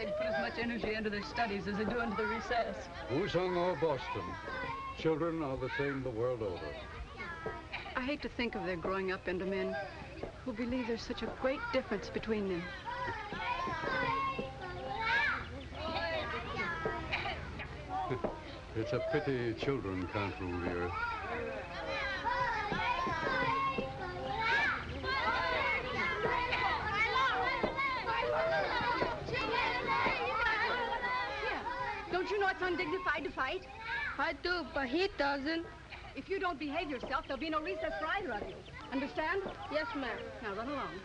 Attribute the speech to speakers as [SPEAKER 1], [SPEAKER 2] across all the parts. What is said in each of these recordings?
[SPEAKER 1] they'd put as much energy into their studies as they do into the recess.
[SPEAKER 2] Wusong or Boston, children are the same the world over.
[SPEAKER 1] I hate to think of their growing up into men who believe there's such a great difference between them.
[SPEAKER 2] It's a pity children can't rule the earth.
[SPEAKER 1] Don't you know it's undignified to fight?
[SPEAKER 3] I do, but he doesn't.
[SPEAKER 1] If you don't behave yourself, there'll be no recess for either of you. Understand?
[SPEAKER 3] Yes, ma'am.
[SPEAKER 1] Now run along.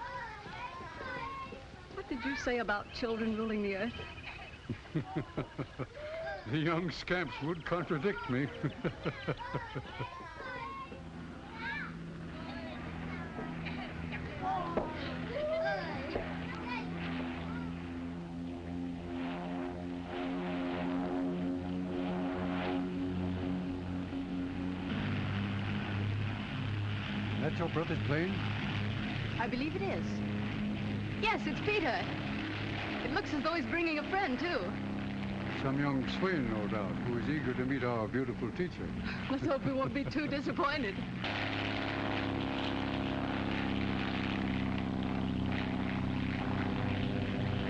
[SPEAKER 1] What did you say about children ruling the earth?
[SPEAKER 2] The young scamps would contradict me. That's your brother's plane?
[SPEAKER 1] I believe it is. Yes, it's Peter. It looks as though he's bringing a friend, too.
[SPEAKER 2] Some young swain, no doubt, who is eager to meet our beautiful teacher.
[SPEAKER 1] Let's hope we won't be too disappointed.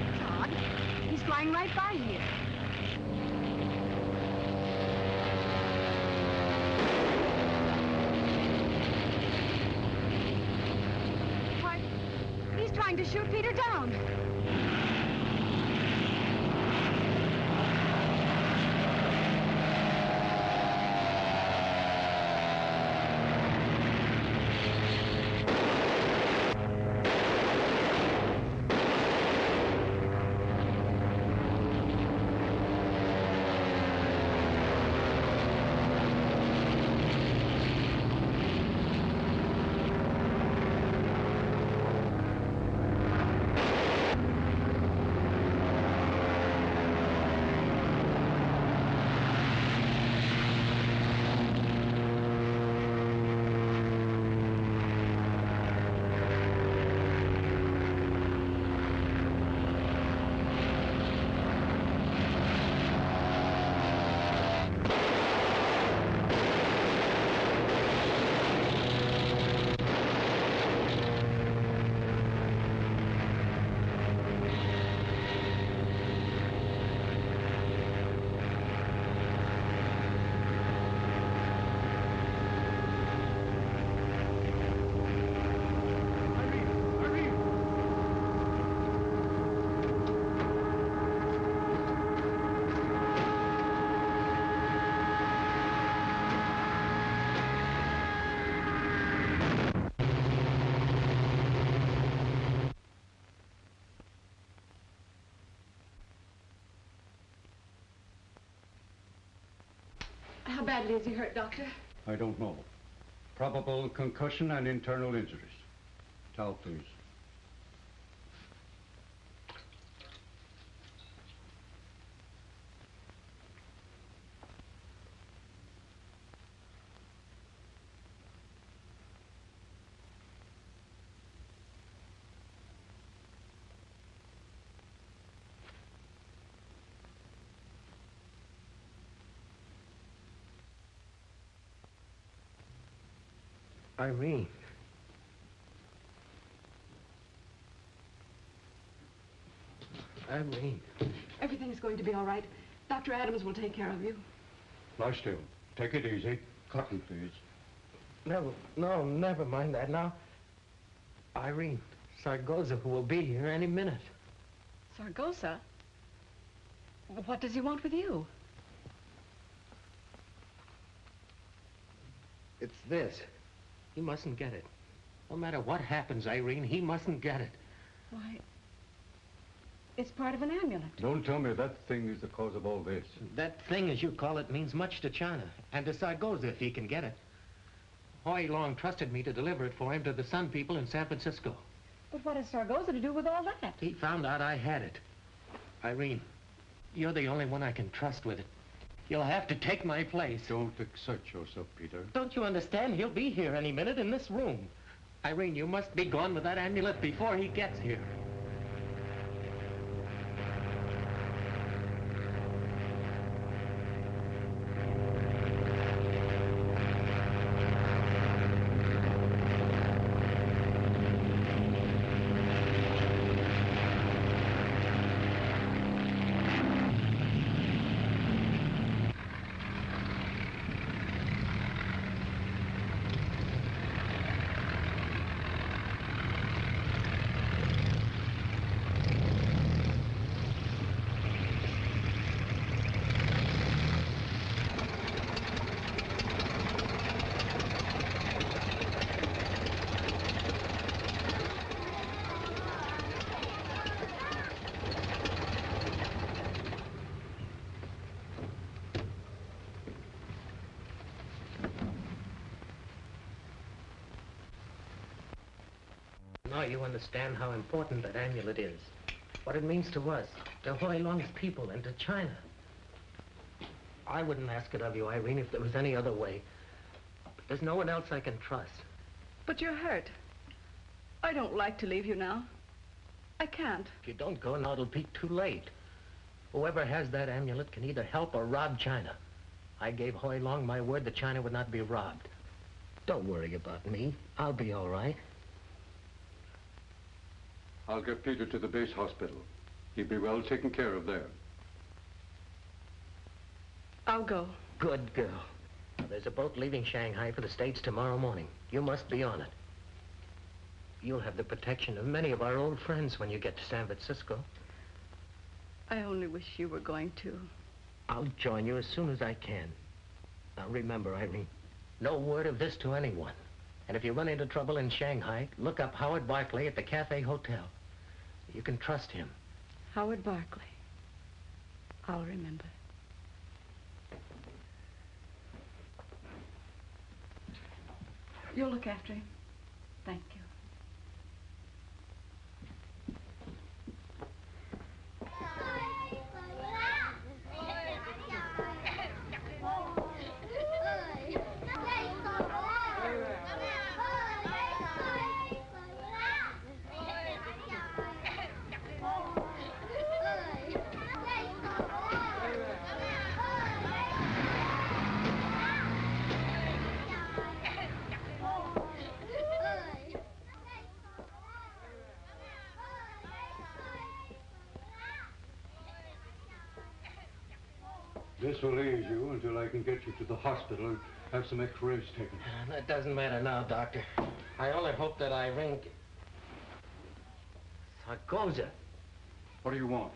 [SPEAKER 1] It's odd. He's flying right by here. Why, he's trying to shoot Peter down. How badly is he hurt, Doctor?
[SPEAKER 2] I don't know. Probable concussion and internal injuries. Towel, please.
[SPEAKER 4] Irene. Irene.
[SPEAKER 1] Everything's going to be all right. Dr. Adams will take care of you.
[SPEAKER 2] Lie still. Take it easy. Cotton, please.
[SPEAKER 4] Never mind that now. Irene, Sargoza will be here any minute.
[SPEAKER 1] Sargoza? What does he want with you?
[SPEAKER 4] It's this. He mustn't get it. No matter what happens, Irene, he mustn't get it.
[SPEAKER 1] Why, it's part of an amulet.
[SPEAKER 2] Don't tell me that thing is the cause of all this.
[SPEAKER 4] That thing, as you call it, means much to China, and to Sargoza if he can get it. Hoy Long trusted me to deliver it for him to the Sun people in San Francisco.
[SPEAKER 1] But what has Sargoza to do with all that?
[SPEAKER 4] He found out I had it. Irene, you're the only one I can trust with it. You'll have to take my place.
[SPEAKER 2] Don't excite yourself, Peter.
[SPEAKER 4] Don't you understand? He'll be here any minute in this room. Irene, you must be gone with that amulet before he gets here. Now you understand how important that amulet is. What it means to us, to Hoi Long's people, and to China. I wouldn't ask it of you, Irene, if there was any other way. But there's no one else I can trust.
[SPEAKER 1] But you're hurt. I don't like to leave you now. I can't.
[SPEAKER 4] If you don't go now, it'll be too late. Whoever has that amulet can either help or rob China. I gave Hoi Long my word that China would not be robbed. Don't worry about me. I'll be all right.
[SPEAKER 2] I'll get Peter to the base hospital. He'll be well taken care of there.
[SPEAKER 1] I'll go.
[SPEAKER 4] Good girl. Now, there's a boat leaving Shanghai for the States tomorrow morning. You must be on it. You'll have the protection of many of our old friends when you get to San Francisco.
[SPEAKER 1] I only wish you were going to.
[SPEAKER 4] I'll join you as soon as I can. Now remember, Irene, no word of this to anyone. And if you run into trouble in Shanghai, look up Howard Barclay at the Cafe Hotel. You can trust him.
[SPEAKER 1] Howard Barclay. I'll remember. You'll look after him. Thank you.
[SPEAKER 2] This will ease you until I can get you to the hospital and have some x-rays taken.
[SPEAKER 4] That doesn't matter now, Doctor. I only hope that Irene... Sarkoza.
[SPEAKER 2] What do you want?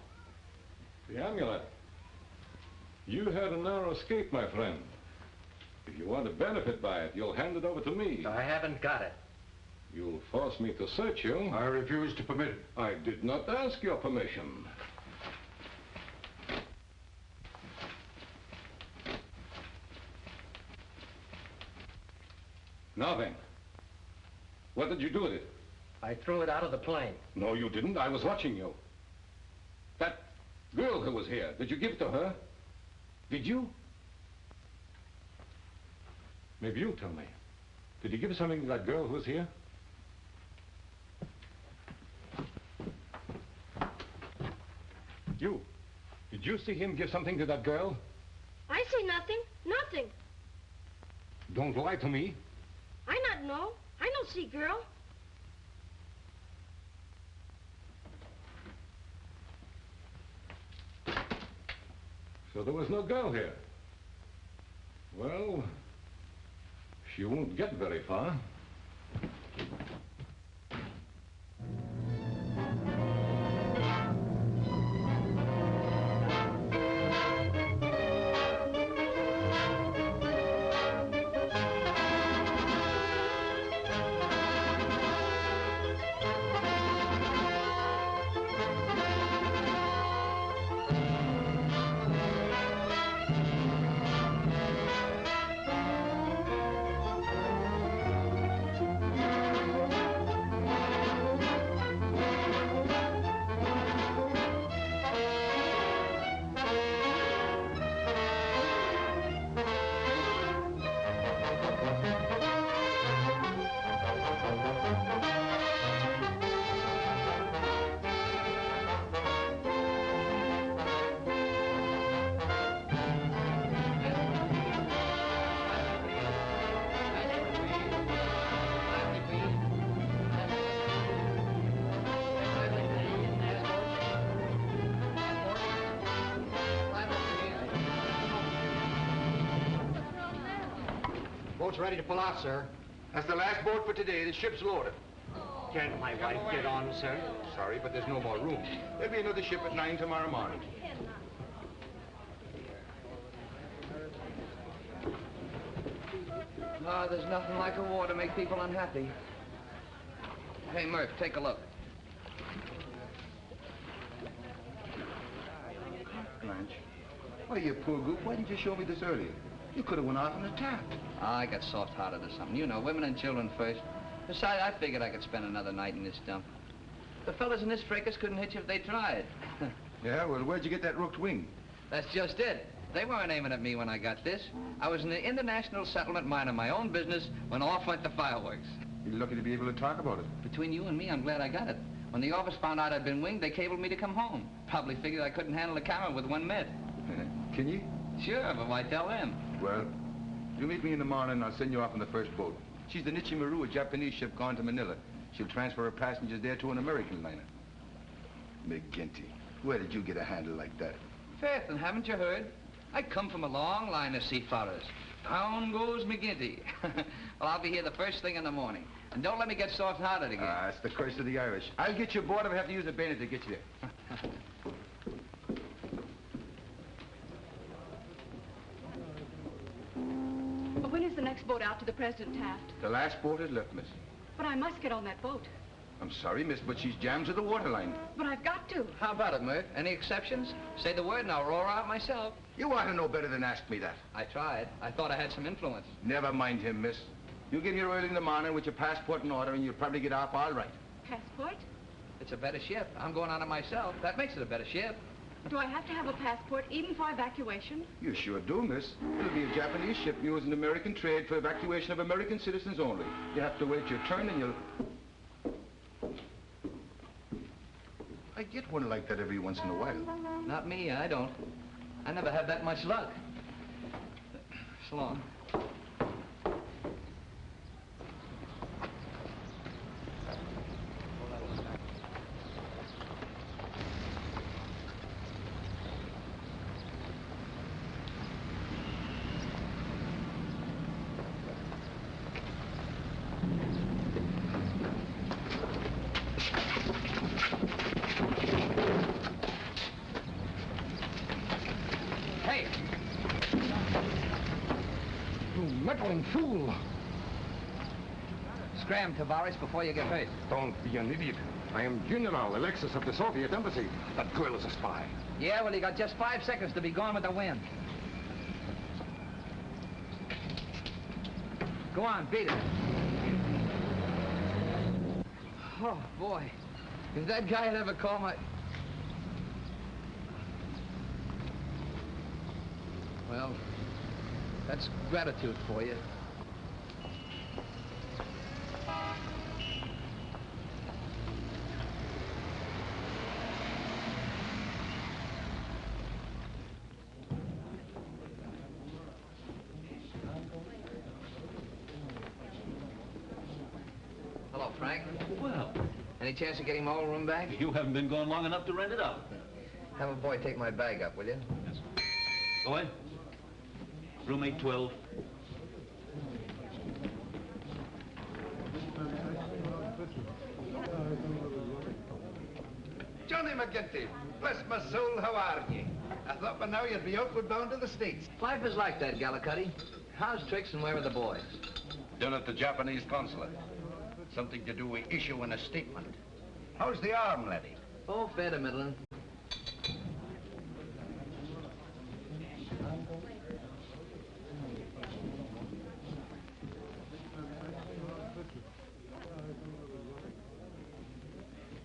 [SPEAKER 5] The amulet. You had a narrow escape, my friend. If you want to benefit by it, you'll hand it over to me.
[SPEAKER 4] I haven't got it.
[SPEAKER 5] You'll force me to search you.
[SPEAKER 2] I refuse to permit it.
[SPEAKER 5] I did not ask your permission. Nothing. What did you do with it?
[SPEAKER 4] I threw it out of the plane.
[SPEAKER 5] No, you didn't. I was watching you. That girl who was here, did you give it to her? Did you? Maybe you'll tell me. Did you give something to that girl who was here? You. Did you see him give something to that girl?
[SPEAKER 3] I see nothing. Nothing.
[SPEAKER 5] Don't lie to me.
[SPEAKER 3] I not know. I no see girl.
[SPEAKER 5] So there was no girl here. Well, she won't get very far.
[SPEAKER 6] Boat's ready to pull out, sir. That's the last boat for today. The ship's loaded.
[SPEAKER 4] Can't my wife get on, sir?
[SPEAKER 6] Sorry, but there's no more room. There'll be another ship at 9 tomorrow morning.
[SPEAKER 7] No, there's nothing like a war to make people unhappy. Hey, Murph, take a look.
[SPEAKER 6] Blanche. Why, you poor goop, why didn't you show me this earlier? You could have went out and attacked.
[SPEAKER 7] I got soft-hearted or something. You know, women and children first. Besides, I figured I could spend another night in this dump. The fellas in this fracas couldn't hit you if they tried.
[SPEAKER 6] Yeah, well, where'd you get that rooked wing?
[SPEAKER 7] That's just it. They weren't aiming at me when I got this. I was in the international settlement minding my own business when off went the fireworks.
[SPEAKER 6] You're lucky to be able to talk about it.
[SPEAKER 7] Between you and me, I'm glad I got it. When the office found out I'd been winged, they cabled me to come home. Probably figured I couldn't handle the camera with one med.
[SPEAKER 6] Can you?
[SPEAKER 7] Sure, but why tell them?
[SPEAKER 6] Well, you meet me in the morning and I'll send you off on the first boat. She's the Nichimaru, a Japanese ship gone to Manila. She'll transfer her passengers there to an American liner. McGinty, where did you get a handle like that?
[SPEAKER 7] Faith, and haven't you heard? I come from a long line of seafarers. Down goes McGinty. Well, I'll be here the first thing in the morning. And don't let me get soft-hearted again.
[SPEAKER 6] Ah, it's the curse of the Irish. I'll get you aboard if I have to use a bayonet to get you there.
[SPEAKER 1] But when is the next boat out to the President Taft?
[SPEAKER 6] The last boat is left, miss.
[SPEAKER 1] But I must get on that boat.
[SPEAKER 6] I'm sorry, miss, but she's jammed to the waterline.
[SPEAKER 1] But I've got to.
[SPEAKER 7] How about it, Murph? Any exceptions? Say the word and I'll roar out myself.
[SPEAKER 6] You ought to know better than ask me that.
[SPEAKER 7] I tried. I thought I had some influence.
[SPEAKER 6] Never mind him, miss. You get here early in the morning with your passport in order and you'll probably get off all right.
[SPEAKER 1] Passport?
[SPEAKER 7] It's a better ship. I'm going on it myself. That makes it a better ship.
[SPEAKER 1] Do I have to have a passport even for evacuation?
[SPEAKER 6] You sure do, miss. It'll be a Japanese ship using American trade for evacuation of American citizens only. You have to wait your turn and you'll... I get one like that every once in a while.
[SPEAKER 7] Not me, I don't. I never have that much luck. So long.
[SPEAKER 6] Fool!
[SPEAKER 7] Scram, Tavares, before you get hurt.
[SPEAKER 6] Don't be an idiot. I am General Alexis of the Soviet Embassy. That girl is a spy.
[SPEAKER 7] Yeah, well, you got just 5 seconds to be gone with the wind. Go on, beat it. Oh, boy. If that guy had ever called my... Well, that's gratitude for you. Hello, Frank.
[SPEAKER 8] Well,
[SPEAKER 7] Any chance of getting my old room back?
[SPEAKER 8] you haven't been gone long enough to rent it out.
[SPEAKER 7] Have a boy take my bag up, will you?
[SPEAKER 8] Yes. Go ahead. Room 812.
[SPEAKER 9] Johnny McGinty, bless my soul, how are ye? I thought by now you'd be outward bound to the States.
[SPEAKER 7] Life is like that, Gallicuddy. How's tricks and where are the boys?
[SPEAKER 6] Done at the Japanese consulate. Something to do with issuing a statement. How's the arm, laddie?
[SPEAKER 7] Oh, fair to middling.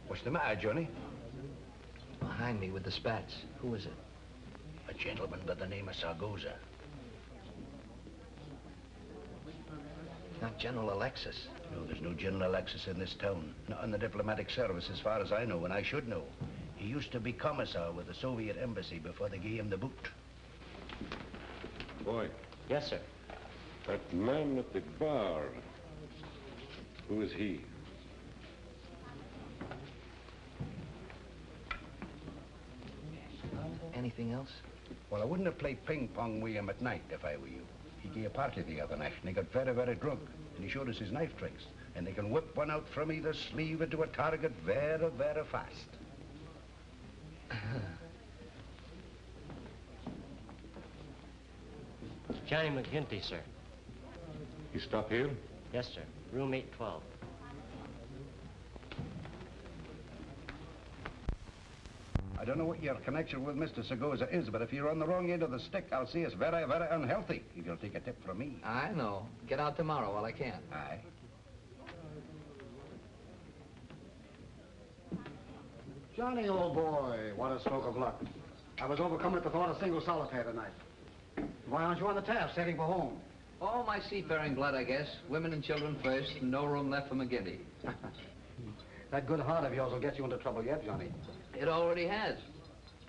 [SPEAKER 6] What's the matter, Johnny?
[SPEAKER 7] Behind me with the spats. Who is it?
[SPEAKER 6] A gentleman by the name of Sargoza.
[SPEAKER 7] Not General Alexis.
[SPEAKER 6] No, there's no General Alexis in this town. Not in the diplomatic service as far as I know, and I should know. He used to be commissar with the Soviet embassy before they gave him the boot.
[SPEAKER 5] Boy,
[SPEAKER 4] Yes, sir.
[SPEAKER 5] that man at the bar, who is he?
[SPEAKER 7] Anything else?
[SPEAKER 6] Well, I wouldn't have played ping pong with him at night if I were you. He gave a party the other night, and he got very, very drunk. And he showed us his knife tricks. And they can whip one out from either sleeve into a target very, very fast.
[SPEAKER 4] Johnny McGinty, sir.
[SPEAKER 5] You stop here?
[SPEAKER 4] Yes, sir. Room 812.
[SPEAKER 6] I don't know what your connection with Mr. Sargoza is, but if you're on the wrong end of the stick, I'll say it's very, very unhealthy, if you'll take a tip from me.
[SPEAKER 7] I know. Get out tomorrow while I can.
[SPEAKER 6] Aye.
[SPEAKER 10] Johnny, old boy, what a stroke of luck. I was overcome at the thought of single solitaire tonight. Why aren't you on the taff, sailing for home?
[SPEAKER 7] Oh, my seafaring blood, I guess. Women and children first, and no room left for McGinty.
[SPEAKER 10] That good heart of yours will get you into trouble yet, Johnny.
[SPEAKER 7] It already has.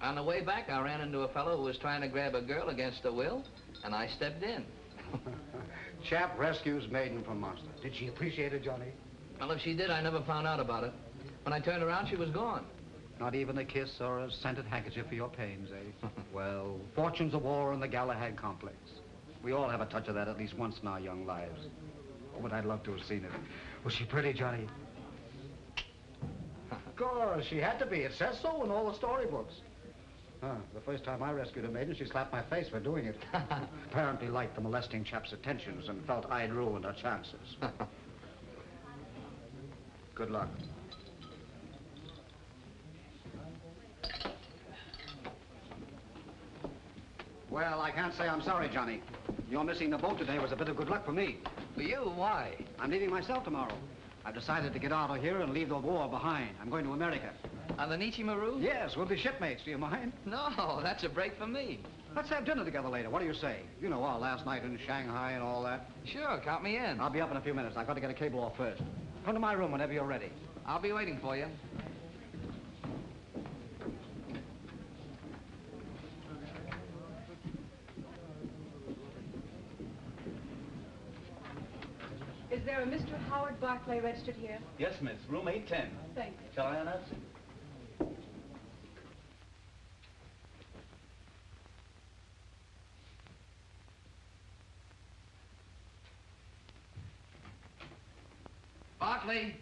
[SPEAKER 7] On the way back, I ran into a fellow who was trying to grab a girl against her will, and I stepped in.
[SPEAKER 10] Chap rescues maiden from monster. Did she appreciate it, Johnny?
[SPEAKER 7] Well, if she did, I never found out about it. When I turned around, she was gone.
[SPEAKER 10] Not even a kiss or a scented handkerchief for your pains, eh? Well, fortunes of war and the Galahad complex. We all have a touch of that at least once in our young lives. Oh, but I'd love to have seen it. Was she pretty, Johnny? Of course, she had to be. It says so in all the storybooks. The first time I rescued a maiden, she slapped my face for doing it. Apparently liked the molesting chap's attentions and felt I'd ruined her chances. Good luck. Well, I can't say I'm sorry, Johnny. Your missing the boat today was a bit of good luck for me.
[SPEAKER 7] For you? Why?
[SPEAKER 10] I'm leaving myself tomorrow. I've decided to get out of here and leave the war behind. I'm going to America.
[SPEAKER 7] On the Nietzsche Maru?
[SPEAKER 10] Yes, we'll be shipmates. Do you mind?
[SPEAKER 7] No, that's a break for me.
[SPEAKER 10] Let's have dinner together later. What do you say? You know, our last night in Shanghai and all that.
[SPEAKER 7] Sure, count me in.
[SPEAKER 10] I'll be up in a few minutes. I've got to get a cable off first. Come to my room whenever you're ready.
[SPEAKER 7] I'll be waiting for you.
[SPEAKER 1] Is there a Mr. Howard Barclay registered here?
[SPEAKER 8] Yes, miss. Room 810.
[SPEAKER 1] Thank you.
[SPEAKER 8] Shall I announce it?
[SPEAKER 7] Barclay!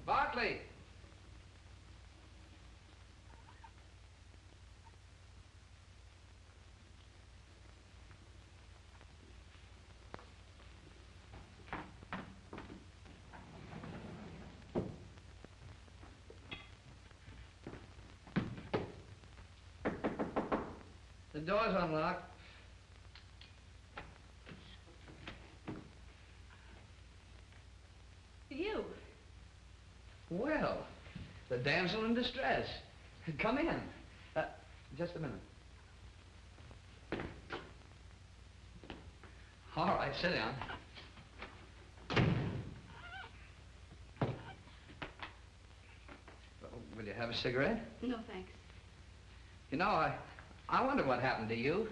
[SPEAKER 7] Barclay! The door's unlocked.
[SPEAKER 1] You?
[SPEAKER 7] Well, the damsel in distress. Come in. Just a minute. All right, sit down. Will you have a cigarette?
[SPEAKER 1] No, thanks.
[SPEAKER 7] You know, I wonder what happened to you.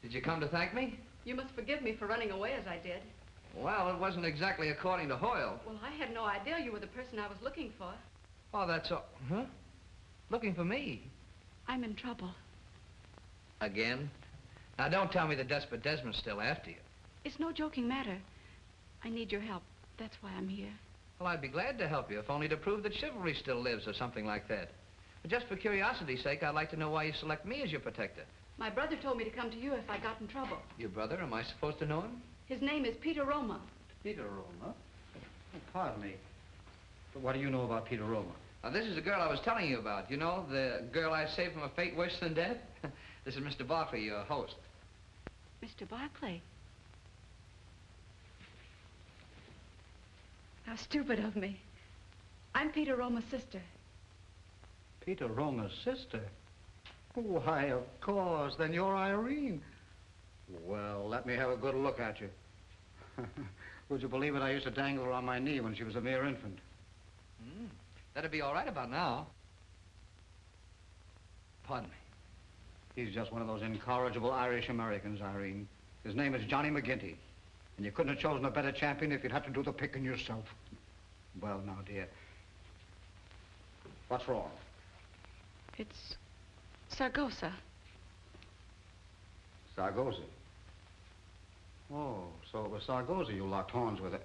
[SPEAKER 7] Did you come to thank me?
[SPEAKER 1] You must forgive me for running away as I did.
[SPEAKER 7] Well, it wasn't exactly according to Hoyle.
[SPEAKER 1] Well, I had no idea you were the person I was looking for.
[SPEAKER 7] Oh, that's all. Huh? Looking for me?
[SPEAKER 1] I'm in trouble.
[SPEAKER 7] Again? Now, don't tell me the Desperate Desmond's still after you.
[SPEAKER 1] It's no joking matter. I need your help. That's why I'm here.
[SPEAKER 7] Well, I'd be glad to help you, if only to prove that chivalry still lives or something like that. But just for curiosity's sake, I'd like to know why you select me as your protector.
[SPEAKER 1] My brother told me to come to you if I got in trouble.
[SPEAKER 7] Your brother? Am I supposed to know him?
[SPEAKER 1] His name is Peter Roma.
[SPEAKER 10] Peter Roma? Oh, pardon me. But what do you know about Peter Roma?
[SPEAKER 7] Now, this is the girl I was telling you about. You know, the girl I saved from a fate worse than death? This is Mr. Barclay, your host.
[SPEAKER 1] Mr. Barclay? How stupid of me. I'm Peter Roma's sister.
[SPEAKER 10] Peter Roma's sister? Why, of course. Then you're Irene. Well, let me have a good look at you. Would you believe it? I used to dangle her on my knee when she was a mere infant.
[SPEAKER 7] That'd be all right about now. Pardon me.
[SPEAKER 10] He's just one of those incorrigible Irish-Americans, Irene. His name is Johnny McGinty. And you couldn't have chosen a better champion if you'd had to do the picking yourself. Well, now, dear. What's wrong?
[SPEAKER 1] It's Sargosa.
[SPEAKER 10] Sargosa? Oh, so it was Sargosa you locked horns with it.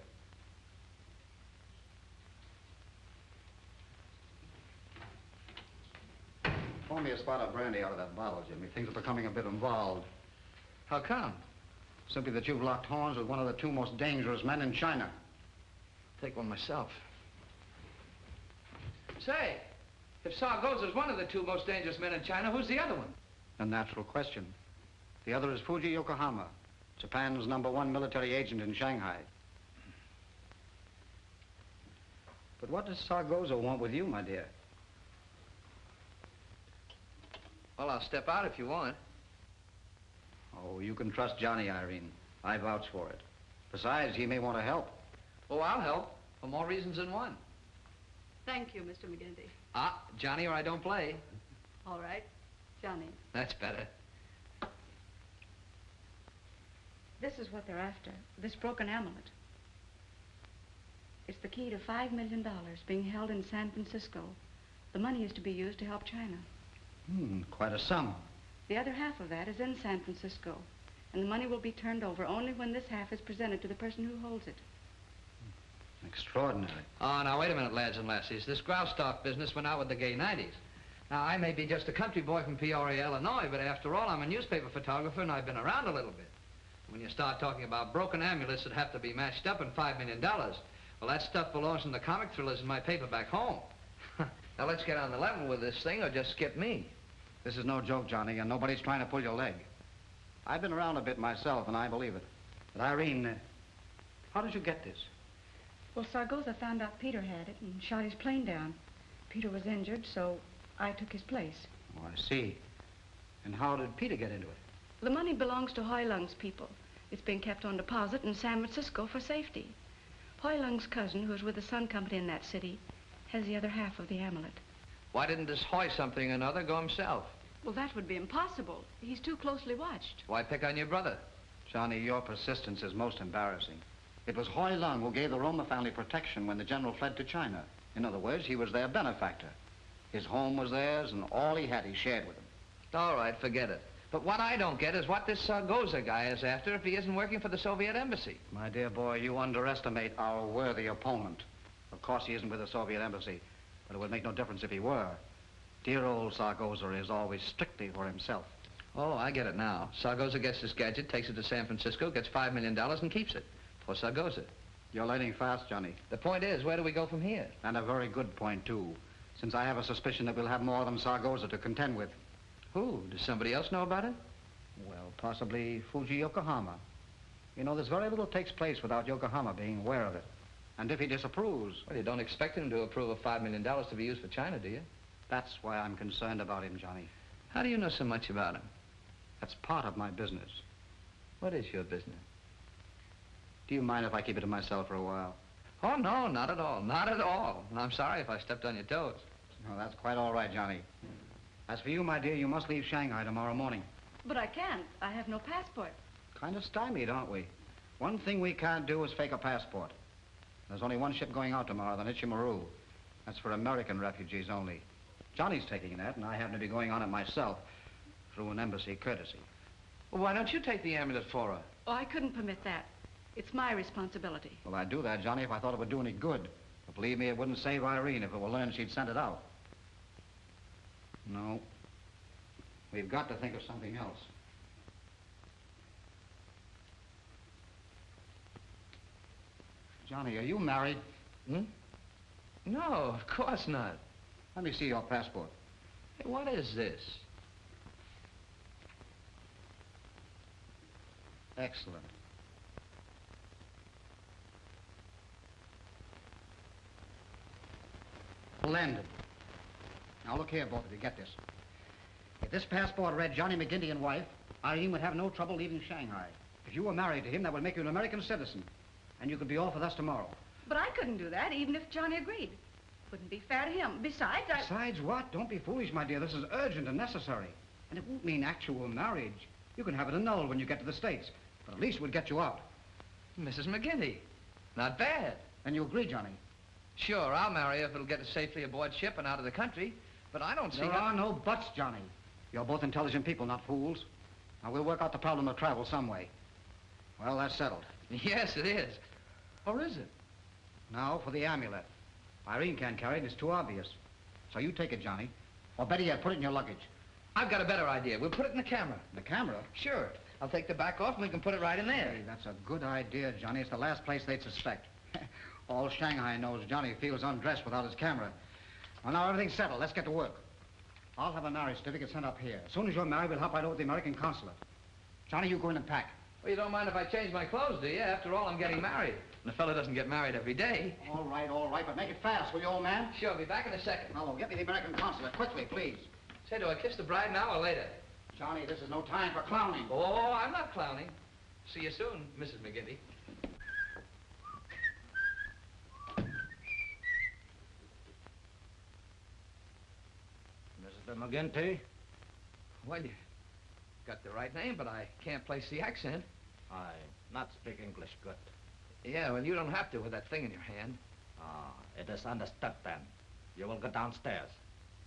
[SPEAKER 10] Pour me a spot of brandy out of that bottle, Jimmy. Things are becoming a bit involved.
[SPEAKER 7] How come?
[SPEAKER 10] Simply that you've locked horns with one of the two most dangerous men in China.
[SPEAKER 7] Take one myself. Say, if Sargosa's one of the two most dangerous men in China, who's the other one?
[SPEAKER 10] A natural question. The other is Fuji Yokohama, Japan's #1 military agent in Shanghai. But what does Sargozo want with you, my dear?
[SPEAKER 7] Well, I'll step out if you want.
[SPEAKER 10] Oh, you can trust Johnny, Irene. I vouch for it. Besides, he may want to help.
[SPEAKER 7] Oh, I'll help, for more reasons than one.
[SPEAKER 1] Thank you, Mr. McGinty.
[SPEAKER 7] Ah, Johnny or I don't play.
[SPEAKER 1] All right, Johnny.
[SPEAKER 7] That's better.
[SPEAKER 11] This is what they're after, this broken amulet. It's the key to $5 million being held in San Francisco. The money is to be used to help China.
[SPEAKER 10] Quite a sum.
[SPEAKER 11] The other half of that is in San Francisco, and the money will be turned over only when this half is presented to the person who holds it.
[SPEAKER 10] Extraordinary.
[SPEAKER 7] Oh, now, wait a minute, lads and lassies. This grouse stock business went out with the gay 90s. Now, I may be just a country boy from Peoria, Illinois, but after all, I'm a newspaper photographer, and I've been around a little bit. When you start talking about broken amulets that have to be matched up in $5 million, well, that stuff belongs in the comic thrillers in my paper back home. Now, let's get on the level with this thing or just skip me.
[SPEAKER 10] This is no joke, Johnny, and nobody's trying to pull your leg. I've been around a bit myself, and I believe it. But Irene, how did you get this?
[SPEAKER 11] Well, Sargoza found out Peter had it and shot his plane down. Peter was injured, so I took his place.
[SPEAKER 10] Oh, I see. And how did Peter get into it?
[SPEAKER 11] The money belongs to Hoi Lung's people. It's being kept on deposit in San Francisco for safety. Hoi Lung's cousin, who's with the Sun Company in that city, has the other half of the amulet.
[SPEAKER 7] Why didn't this Hoy something or another go himself?
[SPEAKER 1] Well, that would be impossible. He's too closely watched.
[SPEAKER 7] Why pick on your brother?
[SPEAKER 10] Johnny, your persistence is most embarrassing. It was Hoi Lung who gave the Roma family protection when the general fled to China. In other words, he was their benefactor. His home was theirs, and all he had he shared with them.
[SPEAKER 7] All right, forget it. But what I don't get is what this Sargoza guy is after if he isn't working for the Soviet embassy.
[SPEAKER 10] My dear boy, you underestimate our worthy opponent. Of course, he isn't with the Soviet embassy, but it would make no difference if he were. Dear old Sargoza is always strictly for himself.
[SPEAKER 7] Oh, I get it now. Sargoza gets this gadget, takes it to San Francisco, gets $5 million and keeps it. For Sargoza.
[SPEAKER 10] You're learning fast, Johnny.
[SPEAKER 7] The point is, where do we go from here?
[SPEAKER 10] And a very good point, too, since I have a suspicion that we'll have more than Sargoza to contend with.
[SPEAKER 7] Who? Does somebody else know about it?
[SPEAKER 10] Well, possibly Fuji Yokohama. You know, there's very little takes place without Yokohama being aware of it. And if he disapproves...
[SPEAKER 7] Well, you don't expect him to approve of $5 million to be used for China, do you?
[SPEAKER 10] That's why I'm concerned about him, Johnny.
[SPEAKER 7] How do you know so much about him?
[SPEAKER 10] That's part of my business.
[SPEAKER 7] What is your business?
[SPEAKER 10] Do you mind if I keep it to myself for a while?
[SPEAKER 7] Oh, no, not at all. Not at all. And I'm sorry if I stepped on your toes.
[SPEAKER 10] No, that's quite all right, Johnny. As for you, my dear, you must leave Shanghai tomorrow morning.
[SPEAKER 11] But I can't. I have no passport.
[SPEAKER 10] Kind of stymied, aren't we? One thing we can't do is fake a passport. There's only one ship going out tomorrow, the Nichimaru. That's for American refugees only. Johnny's taking that, and I happen to be going on it myself through an embassy courtesy.
[SPEAKER 7] Well, why don't you take the amulet for her?
[SPEAKER 11] Oh, I couldn't permit that. It's my responsibility.
[SPEAKER 10] Well, I'd do that, Johnny, if I thought it would do any good. But believe me, it wouldn't save Irene if it were learned she'd sent it out. No. We've got to think of something else. Johnny, are you married?
[SPEAKER 7] Hmm? No, of course not.
[SPEAKER 10] Let me see your passport.
[SPEAKER 7] Hey, what is this?
[SPEAKER 10] Excellent. Splendid. Now look here, both of you, get this. If this passport read Johnny McGinty and wife, Irene would have no trouble leaving Shanghai. If you were married to him, that would make you an American citizen. And you could be off with us tomorrow.
[SPEAKER 11] But I couldn't do that, even if Johnny agreed. Wouldn't be fair to him. Besides,
[SPEAKER 10] Besides what? Don't be foolish, my dear. This is urgent and necessary. And it won't mean actual marriage. You can have it annulled when you get to the States. But at least we'll get you out.
[SPEAKER 7] Mrs. McGinty. Not bad.
[SPEAKER 10] And you agree, Johnny?
[SPEAKER 7] Sure, I'll marry her if it'll get us safely aboard ship and out of the country. But I don't see
[SPEAKER 10] There are no buts, Johnny. You're both intelligent people, not fools. Now, we'll work out the problem of travel some way. Well, that's settled.
[SPEAKER 7] Yes, it is. Or is it?
[SPEAKER 10] Now for the amulet. Irene can't carry it. It's too obvious. So you take it, Johnny. Or better yet, put it in your luggage.
[SPEAKER 7] I've got a better idea. We'll put it in the camera.
[SPEAKER 10] The camera?
[SPEAKER 7] Sure. I'll take the back off and we can put it right in there.
[SPEAKER 10] Hey, that's a good idea, Johnny. It's the last place they'd suspect. All Shanghai knows Johnny feels undressed without his camera. Well, now everything's settled. Let's get to work. I'll have a marriage certificate sent up here. As soon as you're married, we'll hop right over to the American consulate. Johnny, you go in and pack.
[SPEAKER 7] Well, you don't mind if I change my clothes, do you? After all, I'm getting married. The fella doesn't get married every day.
[SPEAKER 10] All right, but make it fast, will you, old man?
[SPEAKER 7] Sure, I'll be back in a second.
[SPEAKER 10] No, get me the American consulate, quickly, please.
[SPEAKER 7] Say, do I kiss the bride now or later?
[SPEAKER 10] Johnny, this is no time for clowning.
[SPEAKER 7] Oh, I'm not clowning. See you soon, Mrs. McGinty.
[SPEAKER 10] Mr. McGinty?
[SPEAKER 7] Well, you got the right name, but I can't place the accent.
[SPEAKER 10] I not speak English good.
[SPEAKER 7] Yeah, well, you don't have to with that thing in your hand.
[SPEAKER 10] Ah, it is understood then. You will go downstairs.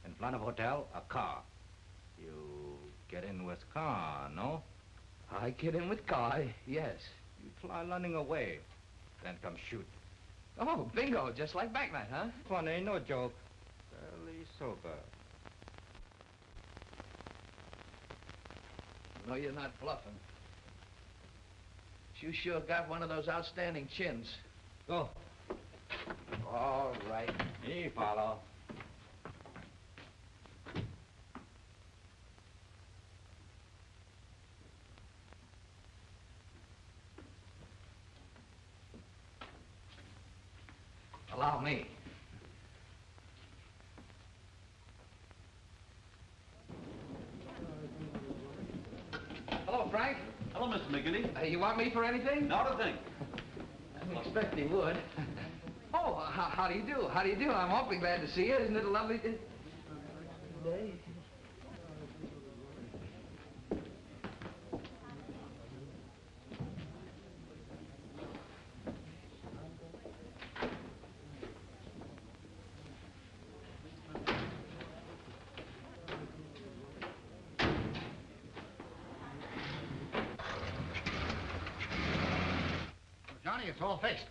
[SPEAKER 10] In front of hotel, a car. You get in with car, no?
[SPEAKER 7] I get in with car, yes.
[SPEAKER 10] You fly running away, then come shoot.
[SPEAKER 7] Oh, bingo, just like back night, huh?
[SPEAKER 10] Funny, no joke. Fairly sober.
[SPEAKER 7] No, you're not bluffing. You sure got one of those outstanding chins.
[SPEAKER 10] Go.
[SPEAKER 7] All right.
[SPEAKER 10] Me follow.
[SPEAKER 7] Allow me. Hello, Frank.
[SPEAKER 8] Hello, Mr. McGinty.
[SPEAKER 7] You want me for anything?
[SPEAKER 8] Not a thing.
[SPEAKER 7] I didn't expect he would. Oh, how do you do? How do you do? I'm awfully glad to see you. Isn't it a lovely day?
[SPEAKER 10] Johnny, it's all fixed.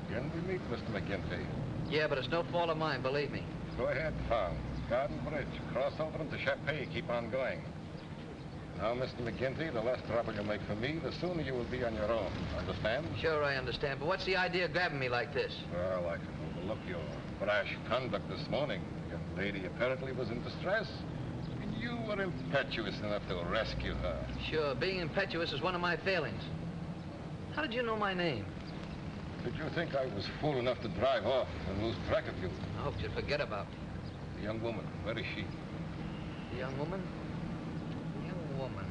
[SPEAKER 5] Again we meet, Mr. McGinty.
[SPEAKER 7] Yeah, but it's no fault of mine, believe me.
[SPEAKER 5] Go ahead, Tom. Garden Bridge. Cross over into Chappé. Keep on going. Now, Mr. McGinty, the less trouble you make for me, the sooner you will be on your own. Understand?
[SPEAKER 7] Sure, I understand. But what's the idea of grabbing me like this?
[SPEAKER 5] Well, I can overlook your brash conduct this morning. The young lady apparently was in distress. And you were impetuous enough to rescue her.
[SPEAKER 7] Sure, being impetuous is one of my failings. How did you know my name?
[SPEAKER 5] Did you think I was fool enough to drive off and lose track of you?
[SPEAKER 7] I hoped you'd forget about me.
[SPEAKER 5] The young woman, where is she?
[SPEAKER 7] The young woman? Young woman,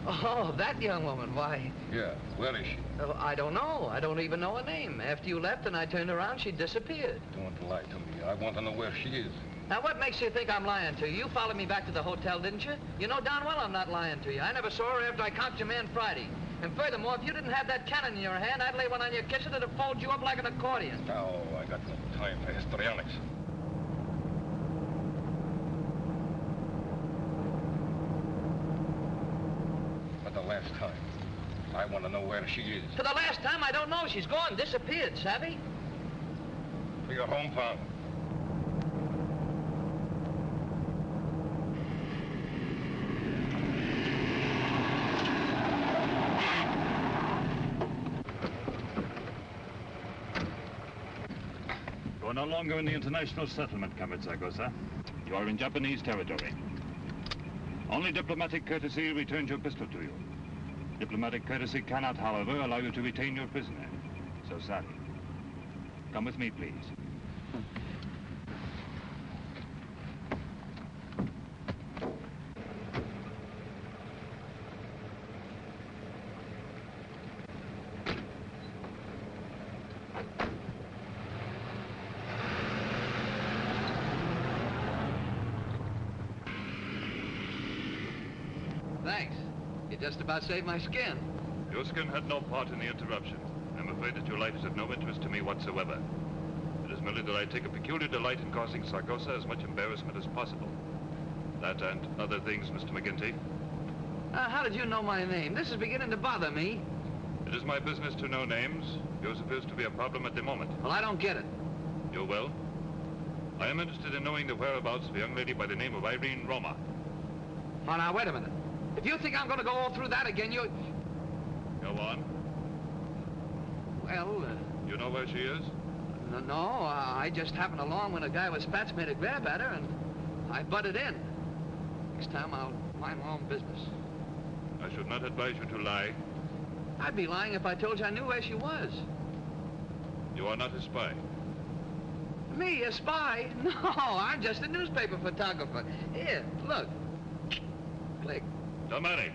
[SPEAKER 7] Oh, that young woman, why?
[SPEAKER 5] Yeah, where is she?
[SPEAKER 7] Oh, I don't know. I don't even know her name. After you left and I turned around, she disappeared.
[SPEAKER 5] Don't lie to me. I want to know where she is.
[SPEAKER 7] Now, what makes you think I'm lying to you? You followed me back to the hotel, didn't you? You know darn well I'm not lying to you. I never saw her after I conked your man Friday. And furthermore, if you didn't have that cannon in your hand, I'd lay one on your kitchen that'd fold you up like an accordion.
[SPEAKER 5] Oh, I got no time for histrionics. For the last time, I want to know where she is.
[SPEAKER 7] For the last time, I don't know. She's gone, disappeared, savvy?
[SPEAKER 5] To your hometown.
[SPEAKER 12] You are no longer in the international settlement, Kamitsagosa. You are in Japanese territory. Only diplomatic courtesy returns your pistol to you. Diplomatic courtesy cannot, however, allow you to retain your prisoner. So sorry. Come with me, please.
[SPEAKER 7] Thanks. You just about saved my skin.
[SPEAKER 12] Your skin had no part in the interruption. I'm afraid that your life is of no interest to me whatsoever. It is merely that I take a peculiar delight in causing Sargosa as much embarrassment as possible. That and other things, Mr. McGinty.
[SPEAKER 7] How did you know my name? This is beginning to bother me.
[SPEAKER 12] It is my business to know names, Yours appears to be a problem at the moment.
[SPEAKER 7] Well, I don't get it.
[SPEAKER 12] You will? I am interested in knowing the whereabouts of a young lady by the name of Irene Roma.
[SPEAKER 7] Oh, now, wait a minute. If you think I'm going to go all through that again, you...
[SPEAKER 12] Go on.
[SPEAKER 7] Well,
[SPEAKER 12] You know where she is?
[SPEAKER 7] no, I just happened along when a guy with spats made a grab at her, and I butted in. Next time, I'll mind my own business.
[SPEAKER 12] I should not advise you to lie.
[SPEAKER 7] I'd be lying if I told you I knew where she was.
[SPEAKER 12] You are not a spy.
[SPEAKER 7] Me, a spy? No, I'm just a newspaper photographer. Here, look. Click.
[SPEAKER 12] The money.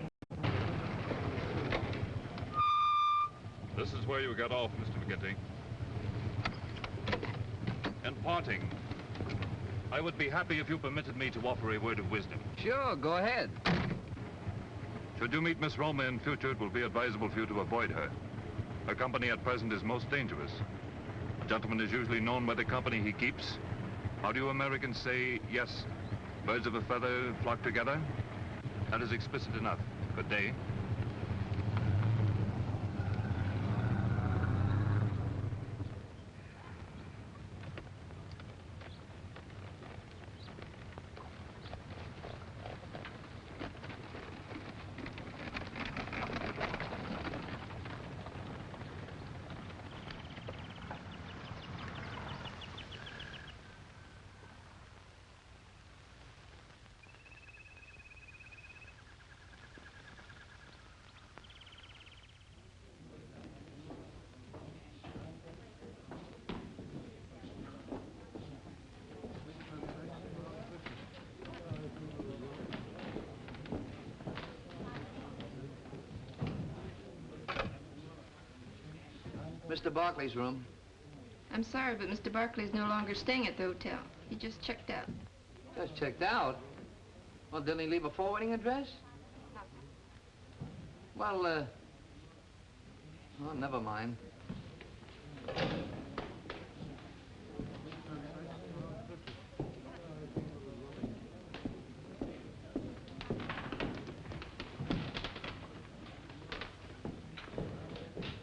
[SPEAKER 12] This is where you got off, Mr. McGinty. In parting, I would be happy if you permitted me to offer a word of wisdom.
[SPEAKER 7] Sure, go ahead.
[SPEAKER 12] Should you meet Miss Roma in future, it will be advisable for you to avoid her. Her company at present is most dangerous. A gentleman is usually known by the company he keeps. How do you Americans say, yes, birds of a feather flock together? That is explicit enough. Good day.
[SPEAKER 7] Mr. Barkley's room.
[SPEAKER 1] I'm sorry, but Mr. Barkley's no longer staying at the hotel. He just checked out.
[SPEAKER 7] Just checked out? Well, didn't he leave a forwarding address? Well, oh, never mind.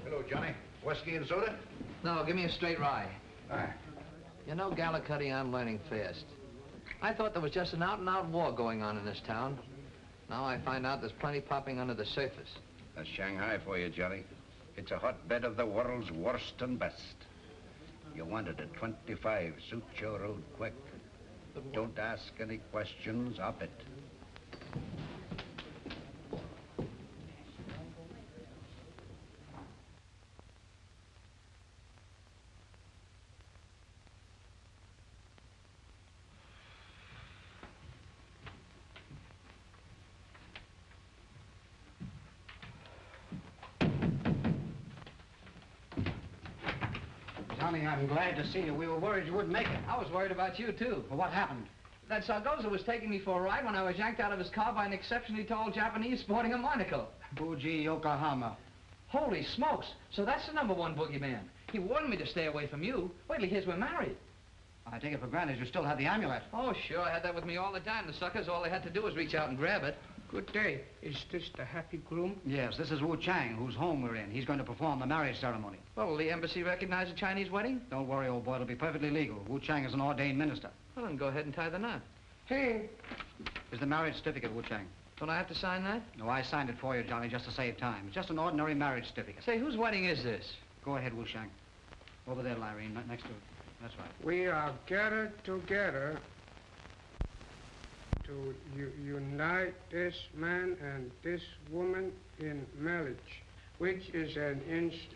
[SPEAKER 9] Hello, Johnny. Whiskey and soda?
[SPEAKER 7] No, give me a straight rye.
[SPEAKER 9] All right.
[SPEAKER 7] You know, Gallicuddy, I'm learning fast. I thought there was just an out-and-out war going on in this town. Now I find out there's plenty popping under the surface.
[SPEAKER 9] That's Shanghai for you, Johnny. It's a hotbed of the world's worst and best. You wanted a 25, suit your road quick. Don't ask any questions, up it.
[SPEAKER 10] Johnny, I'm glad to see you. We were worried you wouldn't make it.
[SPEAKER 7] I was worried about you, too.
[SPEAKER 10] Well, what happened?
[SPEAKER 7] That Sargoza was taking me for a ride when I was yanked out of his car by an exceptionally tall Japanese sporting a monocle.
[SPEAKER 10] Fuji, Yokohama.
[SPEAKER 7] Holy smokes. So that's the #1 boogeyman. He warned me to stay away from you. Wait till he hears we're married.
[SPEAKER 10] I take it for granted you still have the amulet.
[SPEAKER 7] Oh, sure. I had that with me all the time. The suckers, all they had to do was reach out and grab it.
[SPEAKER 13] Good day. Is this the happy groom?
[SPEAKER 10] Yes, this is Wu Chang, whose home we're in. He's going to perform the marriage ceremony.
[SPEAKER 7] Well, will the embassy recognize a Chinese wedding?
[SPEAKER 10] Don't worry, old boy. It'll be perfectly legal. Wu Chang is an ordained minister.
[SPEAKER 7] Well, then go ahead and tie the knot.
[SPEAKER 13] Hey.
[SPEAKER 10] Is the marriage certificate, Wu Chang?
[SPEAKER 7] Don't I have to sign that?
[SPEAKER 10] No, I signed it for you, Johnny, just to save time. It's just an ordinary marriage certificate.
[SPEAKER 7] Say, whose wedding is this?
[SPEAKER 10] Go ahead, Wu Chang. Over there, Lyrene, right next to it. That's right.
[SPEAKER 13] We are gathered together to unite this man and this woman in marriage, which is an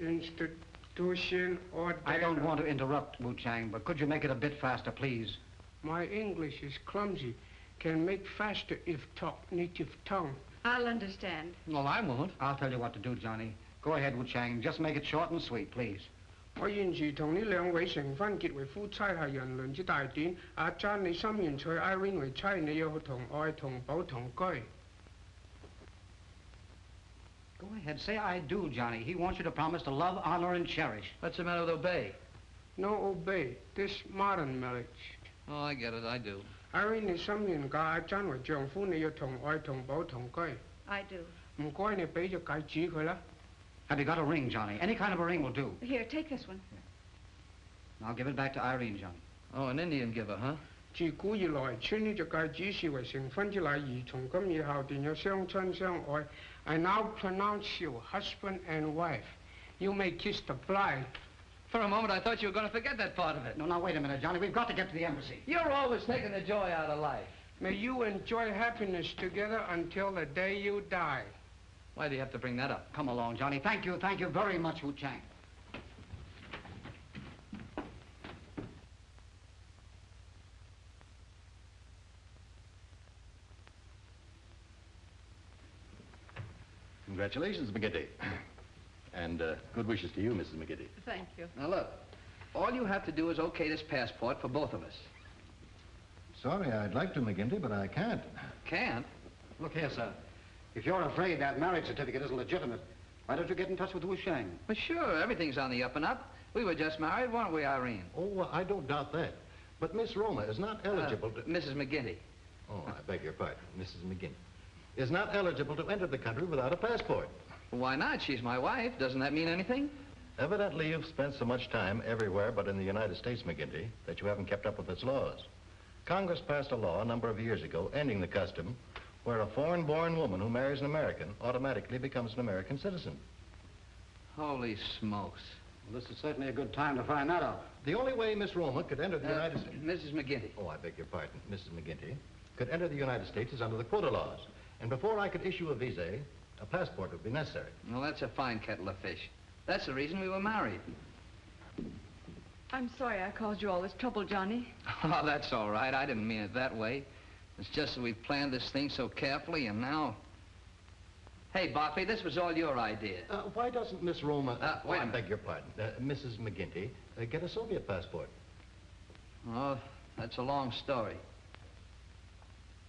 [SPEAKER 13] institution ordained...
[SPEAKER 10] I don't want to interrupt, Wu Chang, but could you make it a bit faster, please?
[SPEAKER 13] My English is clumsy. Can make faster if talk native tongue.
[SPEAKER 11] I'll understand.
[SPEAKER 10] Well, I won't. I'll tell you what to do, Johnny. Go ahead, Wu Chang. Just make it short and sweet, please.
[SPEAKER 13] 我現時同呢兩位成婚結為夫妻係人倫之大典。阿珍，你心願娶 Irene 為妻，你要同愛同保同居。
[SPEAKER 10] Go ahead, say I do, Johnny. He wants you to promise to love, honor, and cherish.
[SPEAKER 7] What's the matter with obey?
[SPEAKER 13] No obey. This modern marriage.
[SPEAKER 7] Oh, I get it. I do.
[SPEAKER 13] Irene 你心願嫁阿珍為丈夫，你要同愛同保同居。
[SPEAKER 11] I do.
[SPEAKER 13] 唔該，你俾隻戒指佢啦。
[SPEAKER 10] Have you got a ring, Johnny? Any kind of a ring will do.
[SPEAKER 11] Here, take this one.
[SPEAKER 10] I'll give it back to Irene, Johnny.
[SPEAKER 7] Oh, an Indian giver, huh?
[SPEAKER 13] 自古以來，穿呢隻戒指視為成婚之禮儀，從今以後便有相親相愛。I now pronounce you husband and wife. You may kiss the bride.
[SPEAKER 7] For a moment, I thought you were going to forget that part of it.
[SPEAKER 10] No, now, wait a minute, Johnny. We've got to get to the embassy.
[SPEAKER 7] You're always taking the joy out of life.
[SPEAKER 13] May you enjoy happiness together until the day you die.
[SPEAKER 7] Why do you have to bring that up?
[SPEAKER 10] Come along, Johnny. Thank you very much, Wu Chang.
[SPEAKER 14] Congratulations, McGinty. And good wishes to you, Mrs. McGinty.
[SPEAKER 1] Thank you.
[SPEAKER 7] Now, look, all you have to do is okay this passport for both of us.
[SPEAKER 14] Sorry, I'd like to, McGinty, but I can't.
[SPEAKER 7] Can't?
[SPEAKER 10] Look here, sir. If you're afraid that marriage certificate isn't legitimate, why don't you get in touch with Wu Shang?
[SPEAKER 7] Well, sure, everything's on the up and up. We were just married, weren't we, Irene?
[SPEAKER 14] Oh, I don't doubt that. But Miss Roma is not eligible to...
[SPEAKER 7] Mrs. McGinty.
[SPEAKER 14] Oh, I beg your pardon, Mrs. McGinty. Is not eligible to enter the country without a passport.
[SPEAKER 7] Why not? She's my wife. Doesn't that mean anything?
[SPEAKER 14] Evidently, you've spent so much time everywhere but in the United States, McGinty, that you haven't kept up with its laws. Congress passed a law a number of years ago ending the custom where a foreign-born woman who marries an American automatically becomes an American citizen.
[SPEAKER 7] Holy smokes.
[SPEAKER 10] Well, this is certainly a good time to find that out.
[SPEAKER 14] The only way Miss Roma could enter the United States...
[SPEAKER 7] Mrs. McGinty.
[SPEAKER 14] Oh, I beg your pardon, Mrs. McGinty. Could enter the United States is under the quota laws. And before I could issue a visa, a passport would be necessary.
[SPEAKER 7] Well, that's a fine kettle of fish. That's the reason we were married.
[SPEAKER 1] I'm sorry I caused you all this trouble, Johnny.
[SPEAKER 7] Oh, that's all right. I didn't mean it that way. It's just that we've planned this thing so carefully, and now... Hey, Boffy, this was all your idea.
[SPEAKER 14] Why doesn't Miss Roma...
[SPEAKER 7] wait a
[SPEAKER 14] I
[SPEAKER 7] minute.
[SPEAKER 14] beg your pardon. Mrs. McGinty, get a Soviet passport.
[SPEAKER 7] Oh, that's a long story.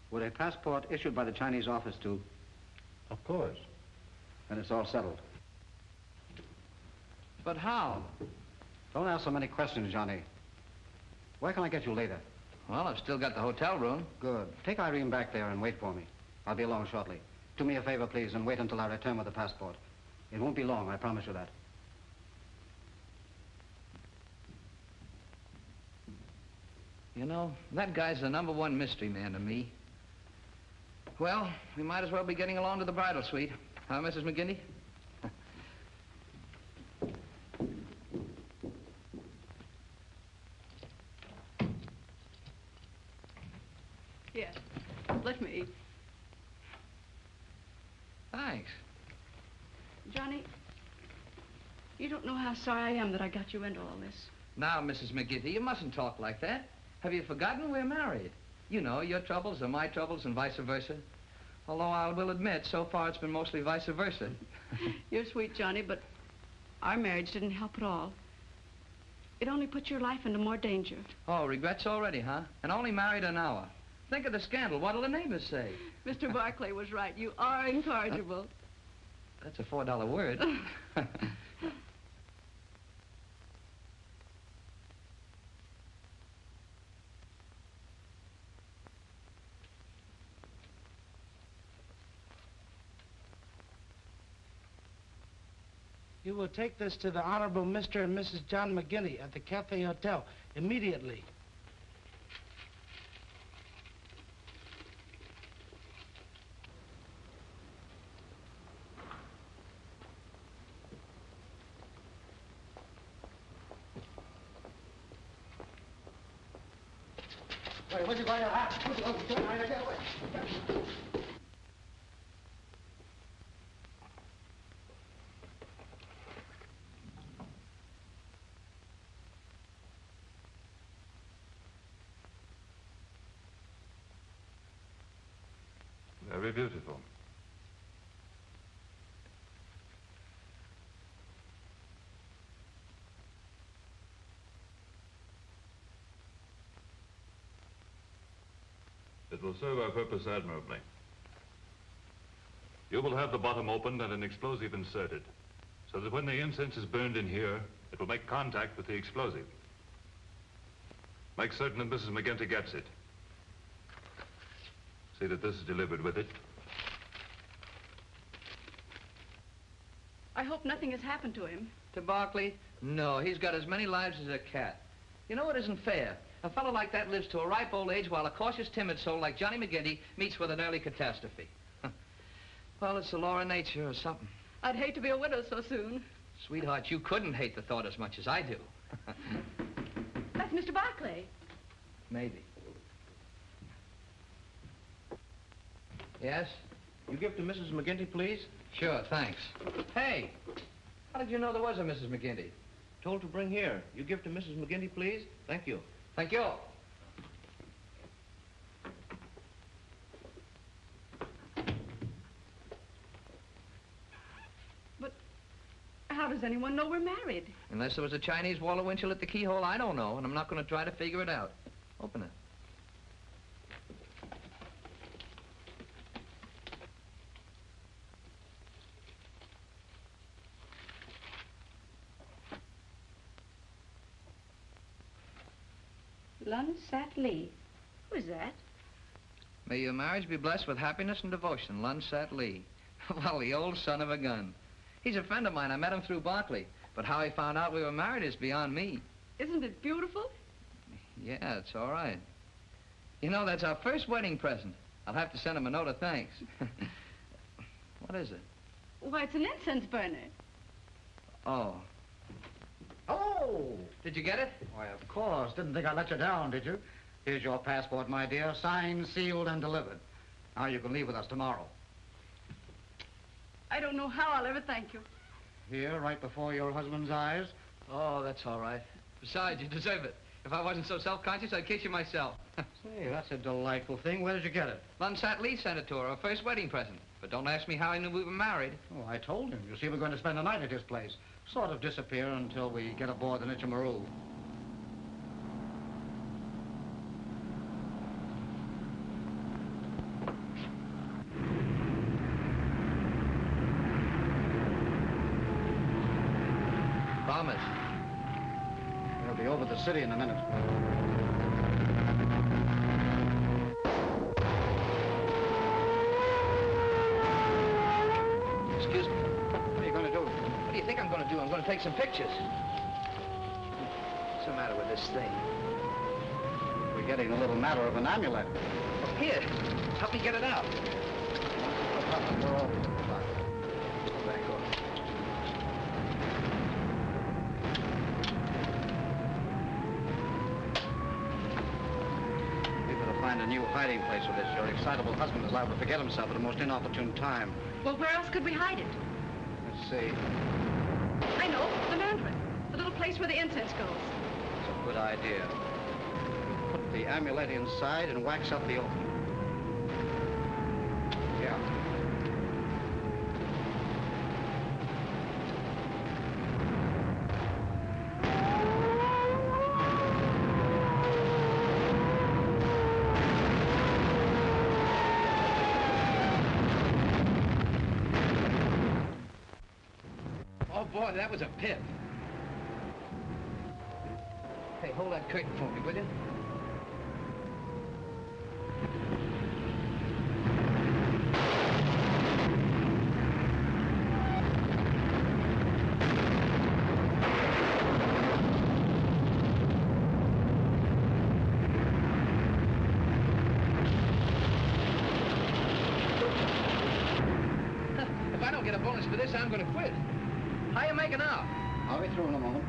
[SPEAKER 10] Would a passport issued by the Chinese office do?
[SPEAKER 14] Of course.
[SPEAKER 10] Then it's all settled.
[SPEAKER 7] But how?
[SPEAKER 10] Don't ask so many questions, Johnny. Where can I get you later?
[SPEAKER 7] Well, I've still got the hotel room.
[SPEAKER 10] Good. Take Irene back there and wait for me. I'll be along shortly. Do me a favor, please, and wait until I return with the passport. It won't be long, I promise you that.
[SPEAKER 7] You know, that guy's the #1 mystery man to me. Well, we might as well be getting along to the bridal suite. Huh, Mrs. McGinty?
[SPEAKER 1] Here, let me.
[SPEAKER 7] Thanks.
[SPEAKER 11] Johnny, you don't know how sorry I am that I got you into all this.
[SPEAKER 7] Now, Mrs. McGinty, you mustn't talk like that. Have you forgotten we're married? You know, your troubles are my troubles and vice versa. Although I will admit, so far it's been mostly vice versa.
[SPEAKER 11] You're sweet, Johnny, but our marriage didn't help at all. It only put your life into more danger.
[SPEAKER 7] Oh, regrets already, huh? And only married an hour. Think of the scandal. What'll the neighbors say?
[SPEAKER 11] Mr. Barclay was right. You are incorrigible.
[SPEAKER 7] That's a $4 word.
[SPEAKER 15] You will take this to the Honorable Mr. and Mrs. John McGinty at the Cafe Hotel immediately.
[SPEAKER 10] Where's it going to happen?
[SPEAKER 12] Very beautiful. It will serve our purpose admirably. You will have the bottom opened and an explosive inserted, so that when the incense is burned in here, it will make contact with the explosive. Make certain that Mrs. McGinty gets it. See that this is delivered with it.
[SPEAKER 11] I hope nothing has happened to him.
[SPEAKER 7] To Barkley? No, he's got as many lives as a cat. You know, it isn't fair. A fellow like that lives to a ripe old age while a cautious, timid soul like Johnny McGinty meets with an early catastrophe. Well, it's the law of nature or something.
[SPEAKER 11] I'd hate to be a widow so soon.
[SPEAKER 7] Sweetheart, you couldn't hate the thought as much as I do.
[SPEAKER 11] That's Mr. Barkley.
[SPEAKER 7] Maybe. Yes?
[SPEAKER 10] You give to Mrs. McGinty, please?
[SPEAKER 7] Sure, thanks. Hey, how did you know there was a Mrs. McGinty?
[SPEAKER 10] Told to bring here. You give to Mrs. McGinty, please? Thank you.
[SPEAKER 7] Thank you.
[SPEAKER 11] But how does anyone know we're married?
[SPEAKER 7] Unless there was a Chinese Waller Winchell at the keyhole, I don't know, and I'm not going to try to figure it out. Open it.
[SPEAKER 11] Lun Sat Lee. Who is that?
[SPEAKER 7] May your marriage be blessed with happiness and devotion, Lun Sat Lee. Well, the old son of a gun. He's a friend of mine. I met him through Barkley. But how he found out we were married is beyond me.
[SPEAKER 11] Isn't it beautiful?
[SPEAKER 7] Yeah, it's all right. You know, that's our first wedding present. I'll have to send him a note of thanks. What is it?
[SPEAKER 11] Why, it's an incense burner.
[SPEAKER 7] Oh.
[SPEAKER 10] Oh!
[SPEAKER 7] Did you get it?
[SPEAKER 10] Why, of course. Didn't think I'd let you down, did you? Here's your passport, my dear. Signed, sealed, and delivered. Now you can leave with us tomorrow.
[SPEAKER 11] I don't know how I'll ever thank you.
[SPEAKER 10] Here, right before your husband's eyes.
[SPEAKER 7] Oh, that's all right. Besides, you deserve it. If I wasn't so self-conscious, I'd kiss you myself.
[SPEAKER 10] Say, that's a delightful thing. Where did you get it?
[SPEAKER 7] Lun Sat Lee sent it to her, her first wedding present. But don't ask me how he knew we were married.
[SPEAKER 10] Oh, I told him. You see, we're going to spend the night at his place. Sort of disappear until we get aboard the Nichimaru.
[SPEAKER 7] Promise.
[SPEAKER 10] We'll be over the city in a minute.
[SPEAKER 7] Excuse me.
[SPEAKER 10] What are you going to do?
[SPEAKER 7] What do you think I'm going to do? I'm going to take some pictures. What's the matter with this thing?
[SPEAKER 10] We're getting a little matter of an amulet.
[SPEAKER 7] Oh, here. Help me get it out.
[SPEAKER 10] We're all back off. Find a new hiding place for this. Your excitable husband is liable to forget himself at a most inopportune time.
[SPEAKER 11] Well, where else could we hide it?
[SPEAKER 10] Let's see.
[SPEAKER 11] I know, the Mandarin. The little place where the incense goes.
[SPEAKER 10] It's a good idea. Put the amulet inside and wax up the opening. Yeah.
[SPEAKER 7] Boy, that was a pip. Hey, hold that curtain for me, will you? If I don't get a bonus for this, I'm going to quit. How you making out?
[SPEAKER 10] I'll be through in a moment.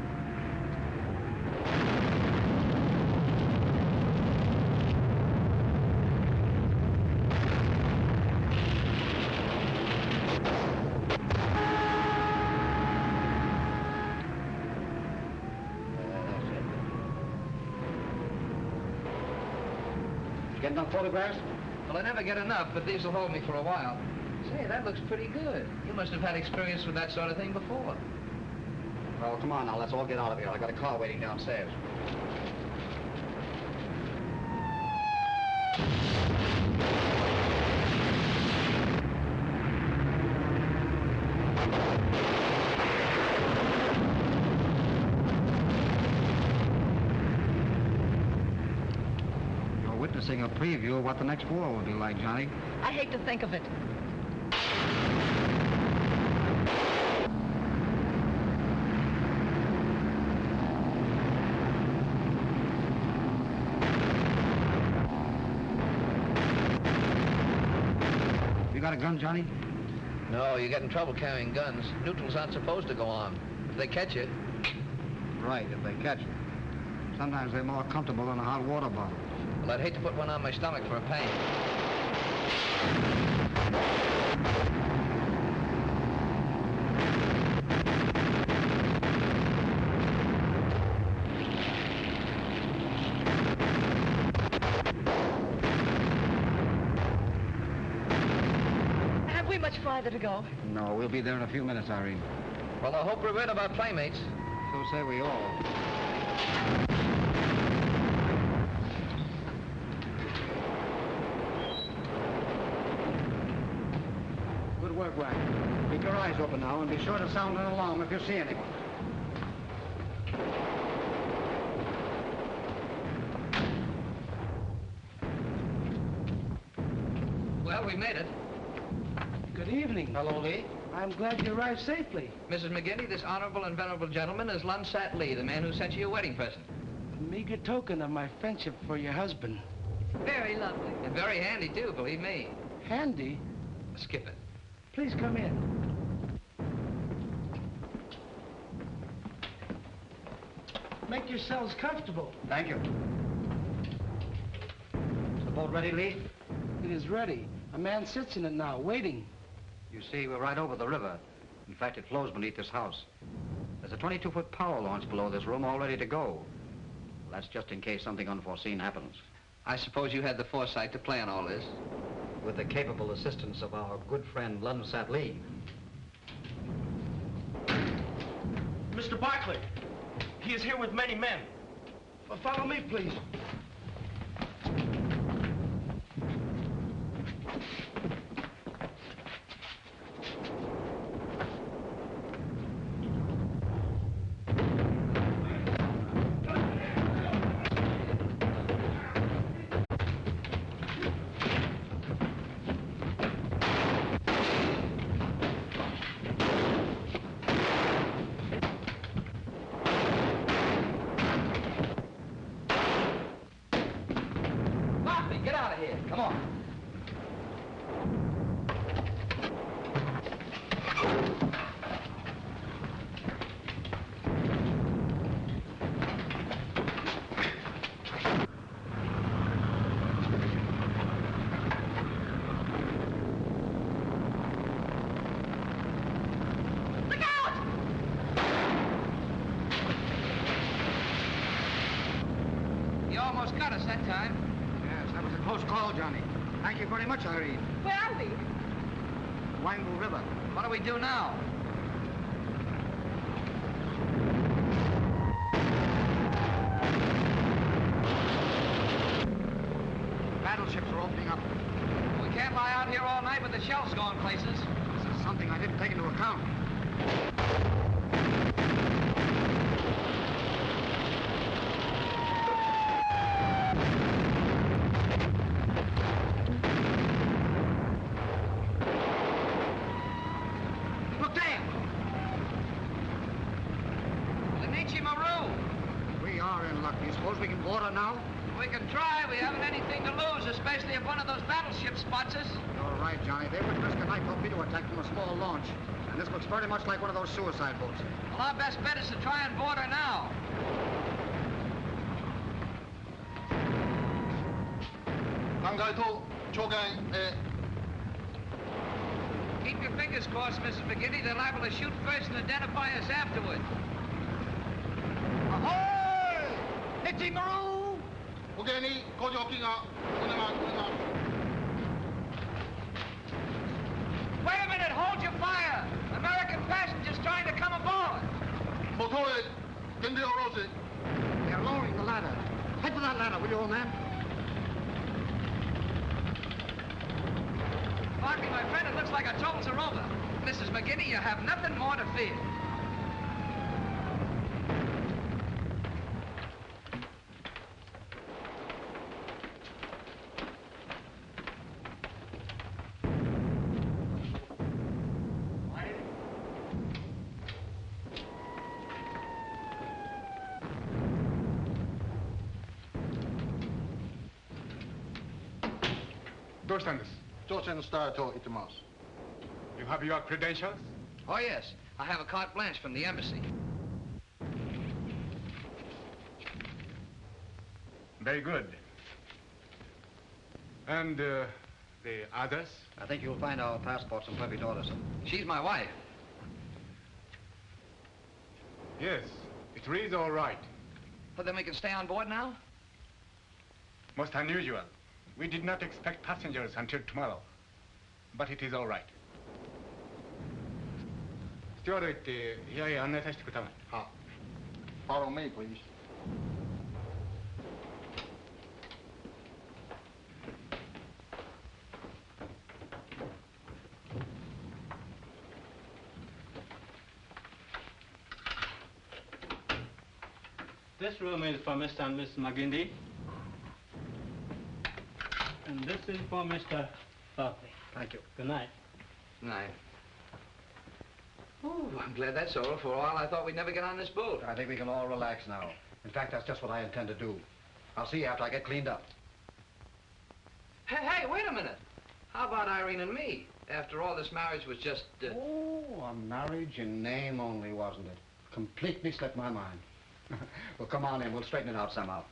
[SPEAKER 10] Did you get enough photographs?
[SPEAKER 7] Well, I never get enough, but these will hold me for a while. Say, that looks pretty good. You must have had experience with that sort of thing before.
[SPEAKER 10] Well, come on now, let's all get out of here. I got a car waiting downstairs. You're witnessing a preview of what the next war will be like, Johnny.
[SPEAKER 11] I hate to think of it.
[SPEAKER 10] You got a gun, Johnny?
[SPEAKER 7] No, you get in trouble carrying guns. Neutrals aren't supposed to go on. If they catch you.
[SPEAKER 10] Right, if they catch you. Sometimes they're more comfortable than a hot water bottle.
[SPEAKER 7] Well, I'd hate to put one on my stomach for a pain.
[SPEAKER 11] Have we much farther to go?
[SPEAKER 10] No, we'll be there in a few minutes, Irene.
[SPEAKER 7] Well, I hope we're rid of our playmates.
[SPEAKER 10] So say we all. Good work, Wack. Keep your eyes open now and be sure to sound an alarm if you see anyone.
[SPEAKER 7] Well, we made it.
[SPEAKER 15] Good evening.
[SPEAKER 10] Hello, Lee.
[SPEAKER 15] I'm glad you arrived safely.
[SPEAKER 7] Mrs. McGinty, this honorable and venerable gentleman is Lunsat Lee, the man who sent you your wedding present.
[SPEAKER 15] A meager token of my friendship for your husband.
[SPEAKER 1] Very lovely.
[SPEAKER 7] And very handy, too, believe me.
[SPEAKER 15] Handy?
[SPEAKER 7] Skip it.
[SPEAKER 15] Please come in. Make yourselves comfortable.
[SPEAKER 10] Thank you. Is the boat ready, Lee?
[SPEAKER 15] It is ready. A man sits in it now, waiting.
[SPEAKER 10] You see, we're right over the river. In fact, it flows beneath this house. There's a 22-foot power launch below this room all ready to go. Well, that's just in case something unforeseen happens.
[SPEAKER 7] I suppose you had the foresight to plan all this.
[SPEAKER 10] With the capable assistance of our good friend Lunsat Lee.
[SPEAKER 16] Mr. Barclay, he is here with many men.
[SPEAKER 15] Follow me, please.
[SPEAKER 7] Get out of here. Come on.
[SPEAKER 1] Look out!
[SPEAKER 7] You almost got us that time.
[SPEAKER 10] That was a close call, Johnny. Thank you very much, Irene.
[SPEAKER 1] Where are we?
[SPEAKER 10] Wangbu River.
[SPEAKER 7] What do we do now?
[SPEAKER 10] Battleships are opening up.
[SPEAKER 7] We can't lie out here all night with the shells going places.
[SPEAKER 10] This is something I didn't take into account. Look there! We are in luck. Do you suppose we can board her now?
[SPEAKER 7] We can try. We haven't anything to lose, especially if one of those battleships spots us.
[SPEAKER 10] You're right, Johnny. They wouldn't risk a night torpedo attack from a small launch. And this looks very much like one of those suicide boats.
[SPEAKER 7] Well, our best bet is to try and board her now. Keep your fingers crossed, Mrs. McGinty. They're liable to shoot first and identify us afterward.
[SPEAKER 10] Ahoy! Hitty Maru!
[SPEAKER 7] Wait a minute! Hold your fire! American passengers trying to come aboard.
[SPEAKER 10] They're lowering the ladder. Head for that ladder, will you, old man?
[SPEAKER 7] Barkley, my friend, it looks like our troubles are over. Mrs. McGinty, you have nothing more to fear.
[SPEAKER 17] ¿Dónde están?
[SPEAKER 10] Tochen starto itamas.
[SPEAKER 17] You have your credentials?
[SPEAKER 7] Oh, yes. I have a carte blanche from the embassy.
[SPEAKER 17] Very good. And the others?
[SPEAKER 10] I think you'll find our passports in perfect order, sir.
[SPEAKER 7] She's my wife.
[SPEAKER 17] Yes, it reads all right.
[SPEAKER 7] But then we can stay on board now?
[SPEAKER 17] Most unusual. We did not expect passengers until tomorrow. But it is all right. Steward, here 안내させてください.
[SPEAKER 10] Follow me, please.
[SPEAKER 18] This room is for Mr. and Miss McGinty. And this is for Mr. Barkley.
[SPEAKER 10] Thank you.
[SPEAKER 18] Good night.
[SPEAKER 7] Good night. Oh, I'm glad that's over. For a while, I thought we'd never get on this boat.
[SPEAKER 10] I think we can all relax now. In fact, that's just what I intend to do. I'll see you after I get cleaned up.
[SPEAKER 7] Hey, wait a minute. How about Irene and me? After all, this marriage was just...
[SPEAKER 10] Oh, a marriage in name only, wasn't it? Completely slipped my mind. Well, come on in. We'll straighten it out somehow.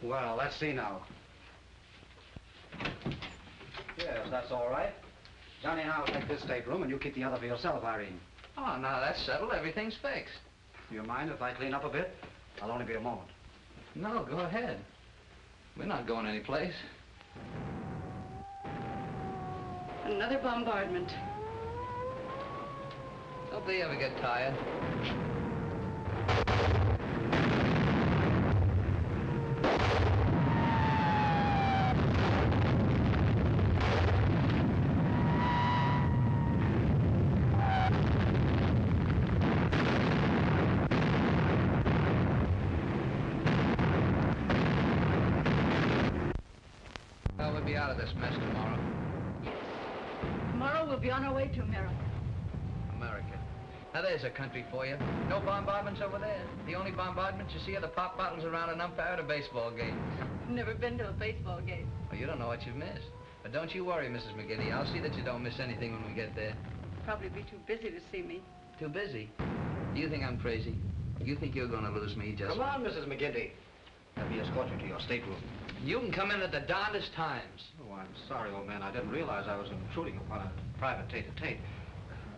[SPEAKER 10] Well, let's see now. Yes, that's all right. Johnny and I will take this stateroom, and you keep the other for yourself, Irene.
[SPEAKER 7] Oh, now that's settled. Everything's fixed.
[SPEAKER 10] Do you mind if I clean up a bit? I'll only be a moment.
[SPEAKER 7] No, go ahead. We're not going anyplace.
[SPEAKER 11] Another bombardment.
[SPEAKER 7] Hope they ever get tired. Well, we'll be out of this mess tomorrow.
[SPEAKER 1] Tomorrow we'll be on our way to America.
[SPEAKER 7] America. Now, there's a country for you. No bombardments over there. The only bombardments you see are the pop bottles around an umpire at a baseball game.
[SPEAKER 1] Never been to a baseball game.
[SPEAKER 7] Well, you don't know what you've missed. But don't you worry, Mrs. McGinty. I'll see that you don't miss anything when we get there.
[SPEAKER 1] Probably be too busy to see me.
[SPEAKER 7] Too busy? Do you think I'm crazy? You think you're going to lose me just...
[SPEAKER 10] Come on, Mrs. McGinty. Let me escort you to your stateroom.
[SPEAKER 7] You can come in at the darndest times.
[SPEAKER 10] Oh, I'm sorry, old man. I didn't realize I was intruding upon a private tete-a-tete.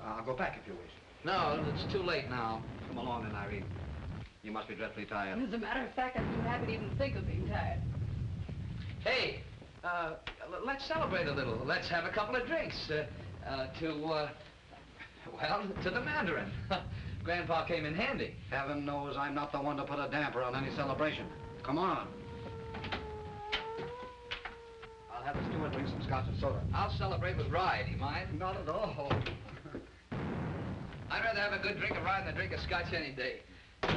[SPEAKER 10] I'll go back if you wish.
[SPEAKER 7] No, it's too late now.
[SPEAKER 10] Come along then, Irene. You must be dreadfully tired.
[SPEAKER 1] As a matter of fact, I'm too happy to even think of being tired.
[SPEAKER 7] Hey, let's celebrate a little. Let's have a couple of drinks to the Mandarin. Grandpa came in handy.
[SPEAKER 10] Heaven knows I'm not the one to put a damper on any celebration. Come on. I'll have the steward bring some scotch and soda.
[SPEAKER 7] I'll celebrate with rye. Do you mind?
[SPEAKER 10] Not at all.
[SPEAKER 7] I'd rather have a good drink of rye than a drink of scotch any day.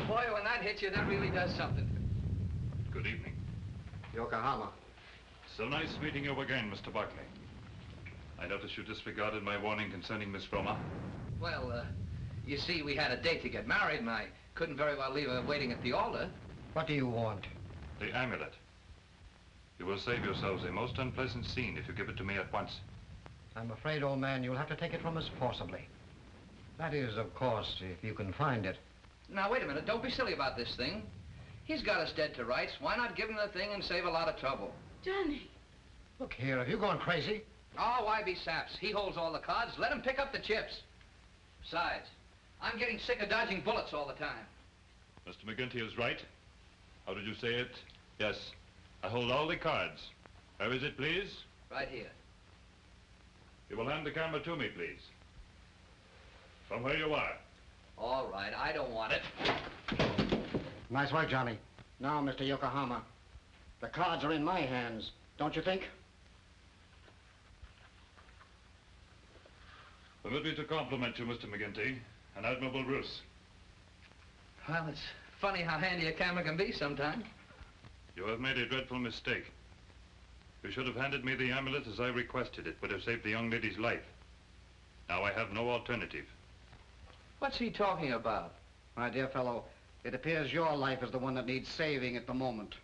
[SPEAKER 7] Boy, when that hits you, that really does something.
[SPEAKER 12] Good evening.
[SPEAKER 10] Yokohama.
[SPEAKER 12] So nice meeting you again, Mr. Barkley. I notice you disregarded my warning concerning Miss Roma.
[SPEAKER 7] Well, you see, we had a date to get married, and I couldn't very well leave her waiting at the altar.
[SPEAKER 10] What do you want?
[SPEAKER 12] The amulet. You will save yourselves a most unpleasant scene if you give it to me at once.
[SPEAKER 10] I'm afraid, old man, you'll have to take it from us forcibly. That is, of course, if you can find it.
[SPEAKER 7] Now, wait a minute. Don't be silly about this thing. He's got us dead to rights. Why not give him the thing and save a lot of trouble?
[SPEAKER 1] Johnny.
[SPEAKER 10] Look here, have you gone crazy?
[SPEAKER 7] Oh, why be saps? He holds all the cards. Let him pick up the chips. Besides, I'm getting sick of dodging bullets all the time.
[SPEAKER 12] Mr. McGinty is right. How did you say it? Yes, I hold all the cards. Where is it, please?
[SPEAKER 7] Right here.
[SPEAKER 12] You will hand the camera to me, please. From where you are.
[SPEAKER 7] All right, I don't want it.
[SPEAKER 10] Nice work, Johnny. Now, Mr. Yokohama, the cards are in my hands, don't you think?
[SPEAKER 12] Permit me to compliment you, Mr. McGinty. An admirable ruse.
[SPEAKER 7] Well, it's funny how handy a camera can be sometimes.
[SPEAKER 12] You have made a dreadful mistake. You should have handed me the amulet as I requested. It would have saved the young lady's life. Now I have no alternative.
[SPEAKER 7] What's he talking about?
[SPEAKER 10] My dear fellow, it appears your life is the one that needs saving at the moment.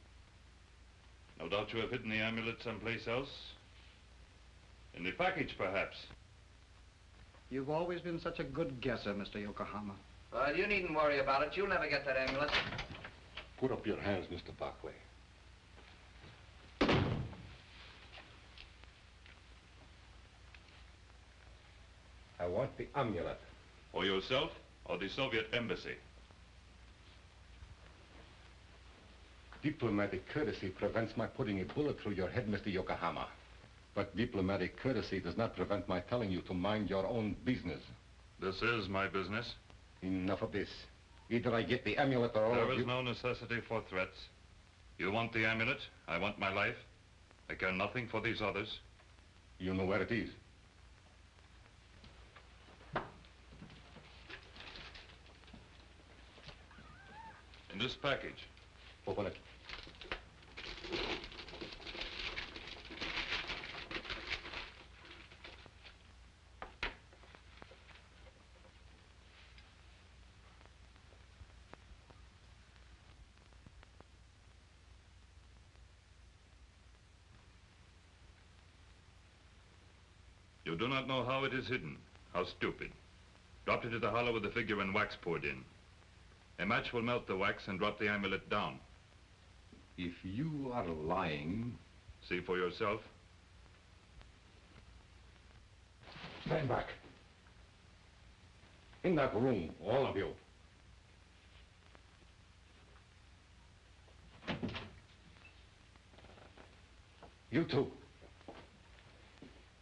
[SPEAKER 12] No doubt you have hidden the amulet someplace else. In the package, perhaps.
[SPEAKER 10] You've always been such a good guesser, Mr. Yokohama.
[SPEAKER 7] Well, you needn't worry about it. You'll never get that amulet.
[SPEAKER 5] Put up your hands, Mr. Barclay. I want the amulet.
[SPEAKER 12] For yourself or the Soviet embassy?
[SPEAKER 5] Diplomatic courtesy prevents my putting a bullet through your head, Mr. Yokohama. But diplomatic courtesy does not prevent my telling you to mind your own business.
[SPEAKER 12] This is my business.
[SPEAKER 5] Enough of this. Either I get the amulet or all of you...
[SPEAKER 12] There is no necessity for threats. You want the amulet, I want my life. I care nothing for these others.
[SPEAKER 5] You know where it is.
[SPEAKER 12] In this package.
[SPEAKER 5] Open it.
[SPEAKER 12] You do not know how it is hidden. How stupid. Dropped into the hollow with the figure and wax poured in. A match will melt the wax and drop the amulet down.
[SPEAKER 5] If you are lying...
[SPEAKER 12] See for yourself.
[SPEAKER 5] Stand back. In that room, all of you. You too.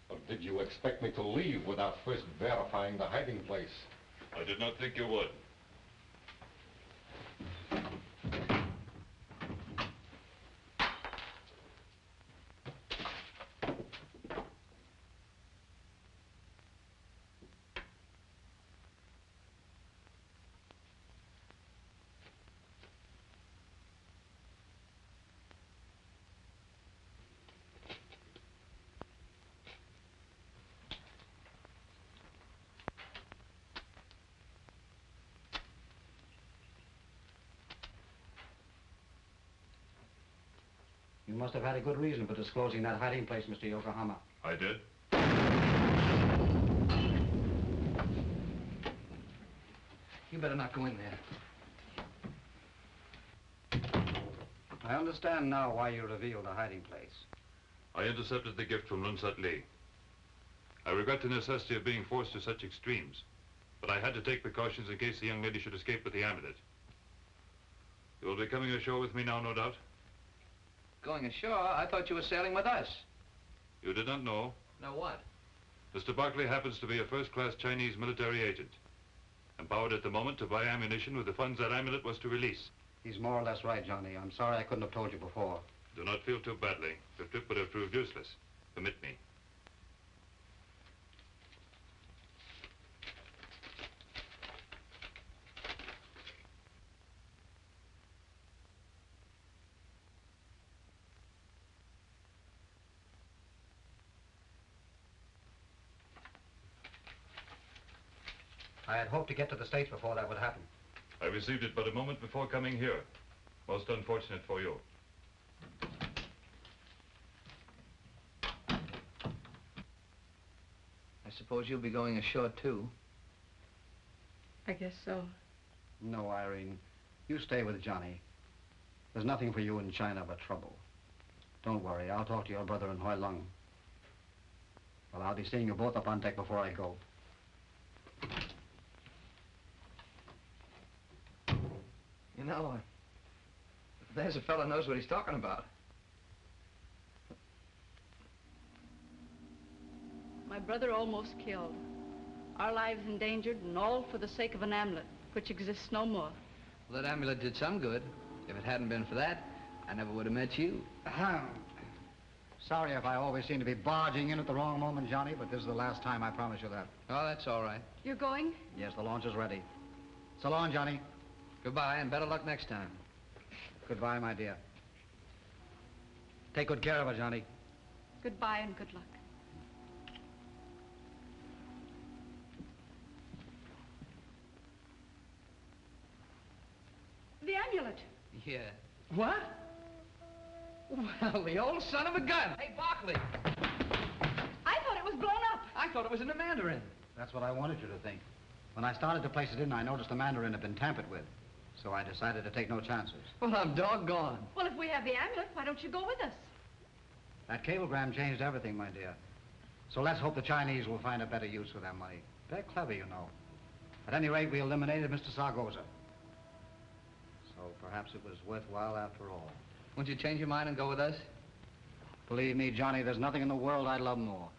[SPEAKER 5] Or did you expect me to leave without first verifying the hiding place?
[SPEAKER 12] I did not think you would.
[SPEAKER 10] You must have had a good reason for disclosing that hiding place, Mr. Yokohama.
[SPEAKER 12] I did.
[SPEAKER 7] You better not go in there.
[SPEAKER 10] I understand now why you revealed the hiding place.
[SPEAKER 12] I intercepted the gift from Lunsat Lee. I regret the necessity of being forced to such extremes, but I had to take precautions in case the young lady should escape with the amulet. You will be coming ashore with me now, no doubt?
[SPEAKER 7] Going ashore? I thought you were sailing with us.
[SPEAKER 12] You did not know.
[SPEAKER 7] Know what?
[SPEAKER 12] Mr. Barclay happens to be a first-class Chinese military agent, empowered at the moment to buy ammunition with the funds that amulet was to release.
[SPEAKER 10] He's more or less right, Johnny. I'm sorry I couldn't have told you before.
[SPEAKER 12] Do not feel too badly. The trip would have proved useless. Permit me.
[SPEAKER 10] I had hoped to get to the States before that would happen.
[SPEAKER 12] I received it but a moment before coming here. Most unfortunate for you.
[SPEAKER 7] I suppose you'll be going ashore, too.
[SPEAKER 11] I guess so.
[SPEAKER 10] No, Irene. You stay with Johnny. There's nothing for you in China but trouble. Don't worry. I'll talk to your brother in Hoi Lung. Well, I'll be seeing you both up on deck before I go.
[SPEAKER 7] You know, there's a fellow knows what he's talking about.
[SPEAKER 11] My brother almost killed. Our lives endangered, and all for the sake of an amulet, which exists no more.
[SPEAKER 7] Well, that amulet did some good. If it hadn't been for that, I never would have met you.
[SPEAKER 10] Sorry if I always seem to be barging in at the wrong moment, Johnny, but this is the last time, I promise you that.
[SPEAKER 7] Oh, that's all right.
[SPEAKER 11] You're going?
[SPEAKER 10] Yes, the launch is ready. So long, Johnny.
[SPEAKER 7] Goodbye, and better luck next time.
[SPEAKER 10] Goodbye, my dear. Take good care of her, Johnny.
[SPEAKER 11] Goodbye and good luck. The amulet.
[SPEAKER 7] Yeah.
[SPEAKER 13] What?
[SPEAKER 7] Well, the old son of a gun. Hey, Barkley.
[SPEAKER 11] I thought it was blown up.
[SPEAKER 7] I thought it was in the Mandarin.
[SPEAKER 10] That's what I wanted you to think. When I started to place it in, I noticed the Mandarin had been tampered with. So I decided to take no chances.
[SPEAKER 7] Well, I'm doggone.
[SPEAKER 11] Well, if we have the amulet, why don't you go with us?
[SPEAKER 10] That cablegram changed everything, my dear. So let's hope the Chinese will find a better use for their money. They're clever, you know. At any rate, we eliminated Mr. Sargoza. So perhaps it was worthwhile after all.
[SPEAKER 7] Won't you change your mind and go with us?
[SPEAKER 10] Believe me, Johnny, there's nothing in the world I'd love more.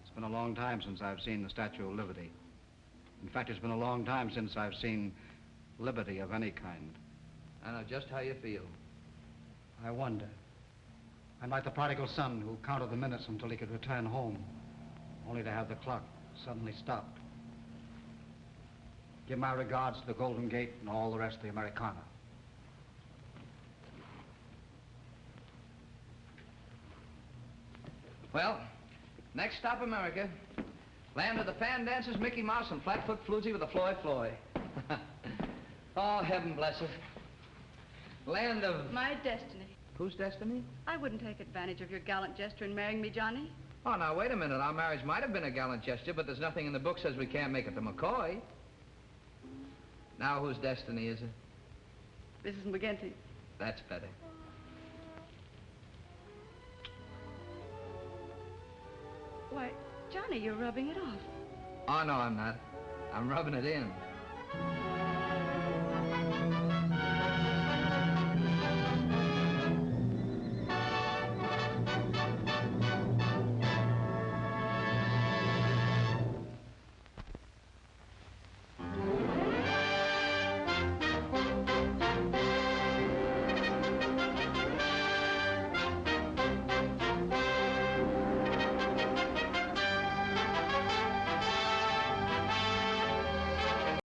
[SPEAKER 10] It's been a long time since I've seen the Statue of Liberty. In fact, it's been a long time since I've seen liberty of any kind.
[SPEAKER 7] I know just how you feel.
[SPEAKER 10] I wonder. I'm like the prodigal son who counted the minutes until he could return home, only to have the clock suddenly stopped. Give my regards to the Golden Gate and all the rest of the Americana.
[SPEAKER 7] Well, next stop, America. Land of the fan dancers, Mickey Mouse, and Flatfoot Floozy with the Floy Floy. Oh, heaven bless it. Land of...
[SPEAKER 11] My destiny.
[SPEAKER 7] Whose destiny?
[SPEAKER 11] I wouldn't take advantage of your gallant gesture in marrying me, Johnny.
[SPEAKER 7] Oh, now, wait a minute. Our marriage might have been a gallant gesture, but there's nothing in the book says we can't make it to McCoy. Now, whose destiny is it?
[SPEAKER 11] Mrs. McGinty.
[SPEAKER 7] That's better.
[SPEAKER 11] Why, Johnny, you're rubbing it off.
[SPEAKER 7] Oh, no, I'm not. I'm rubbing it in.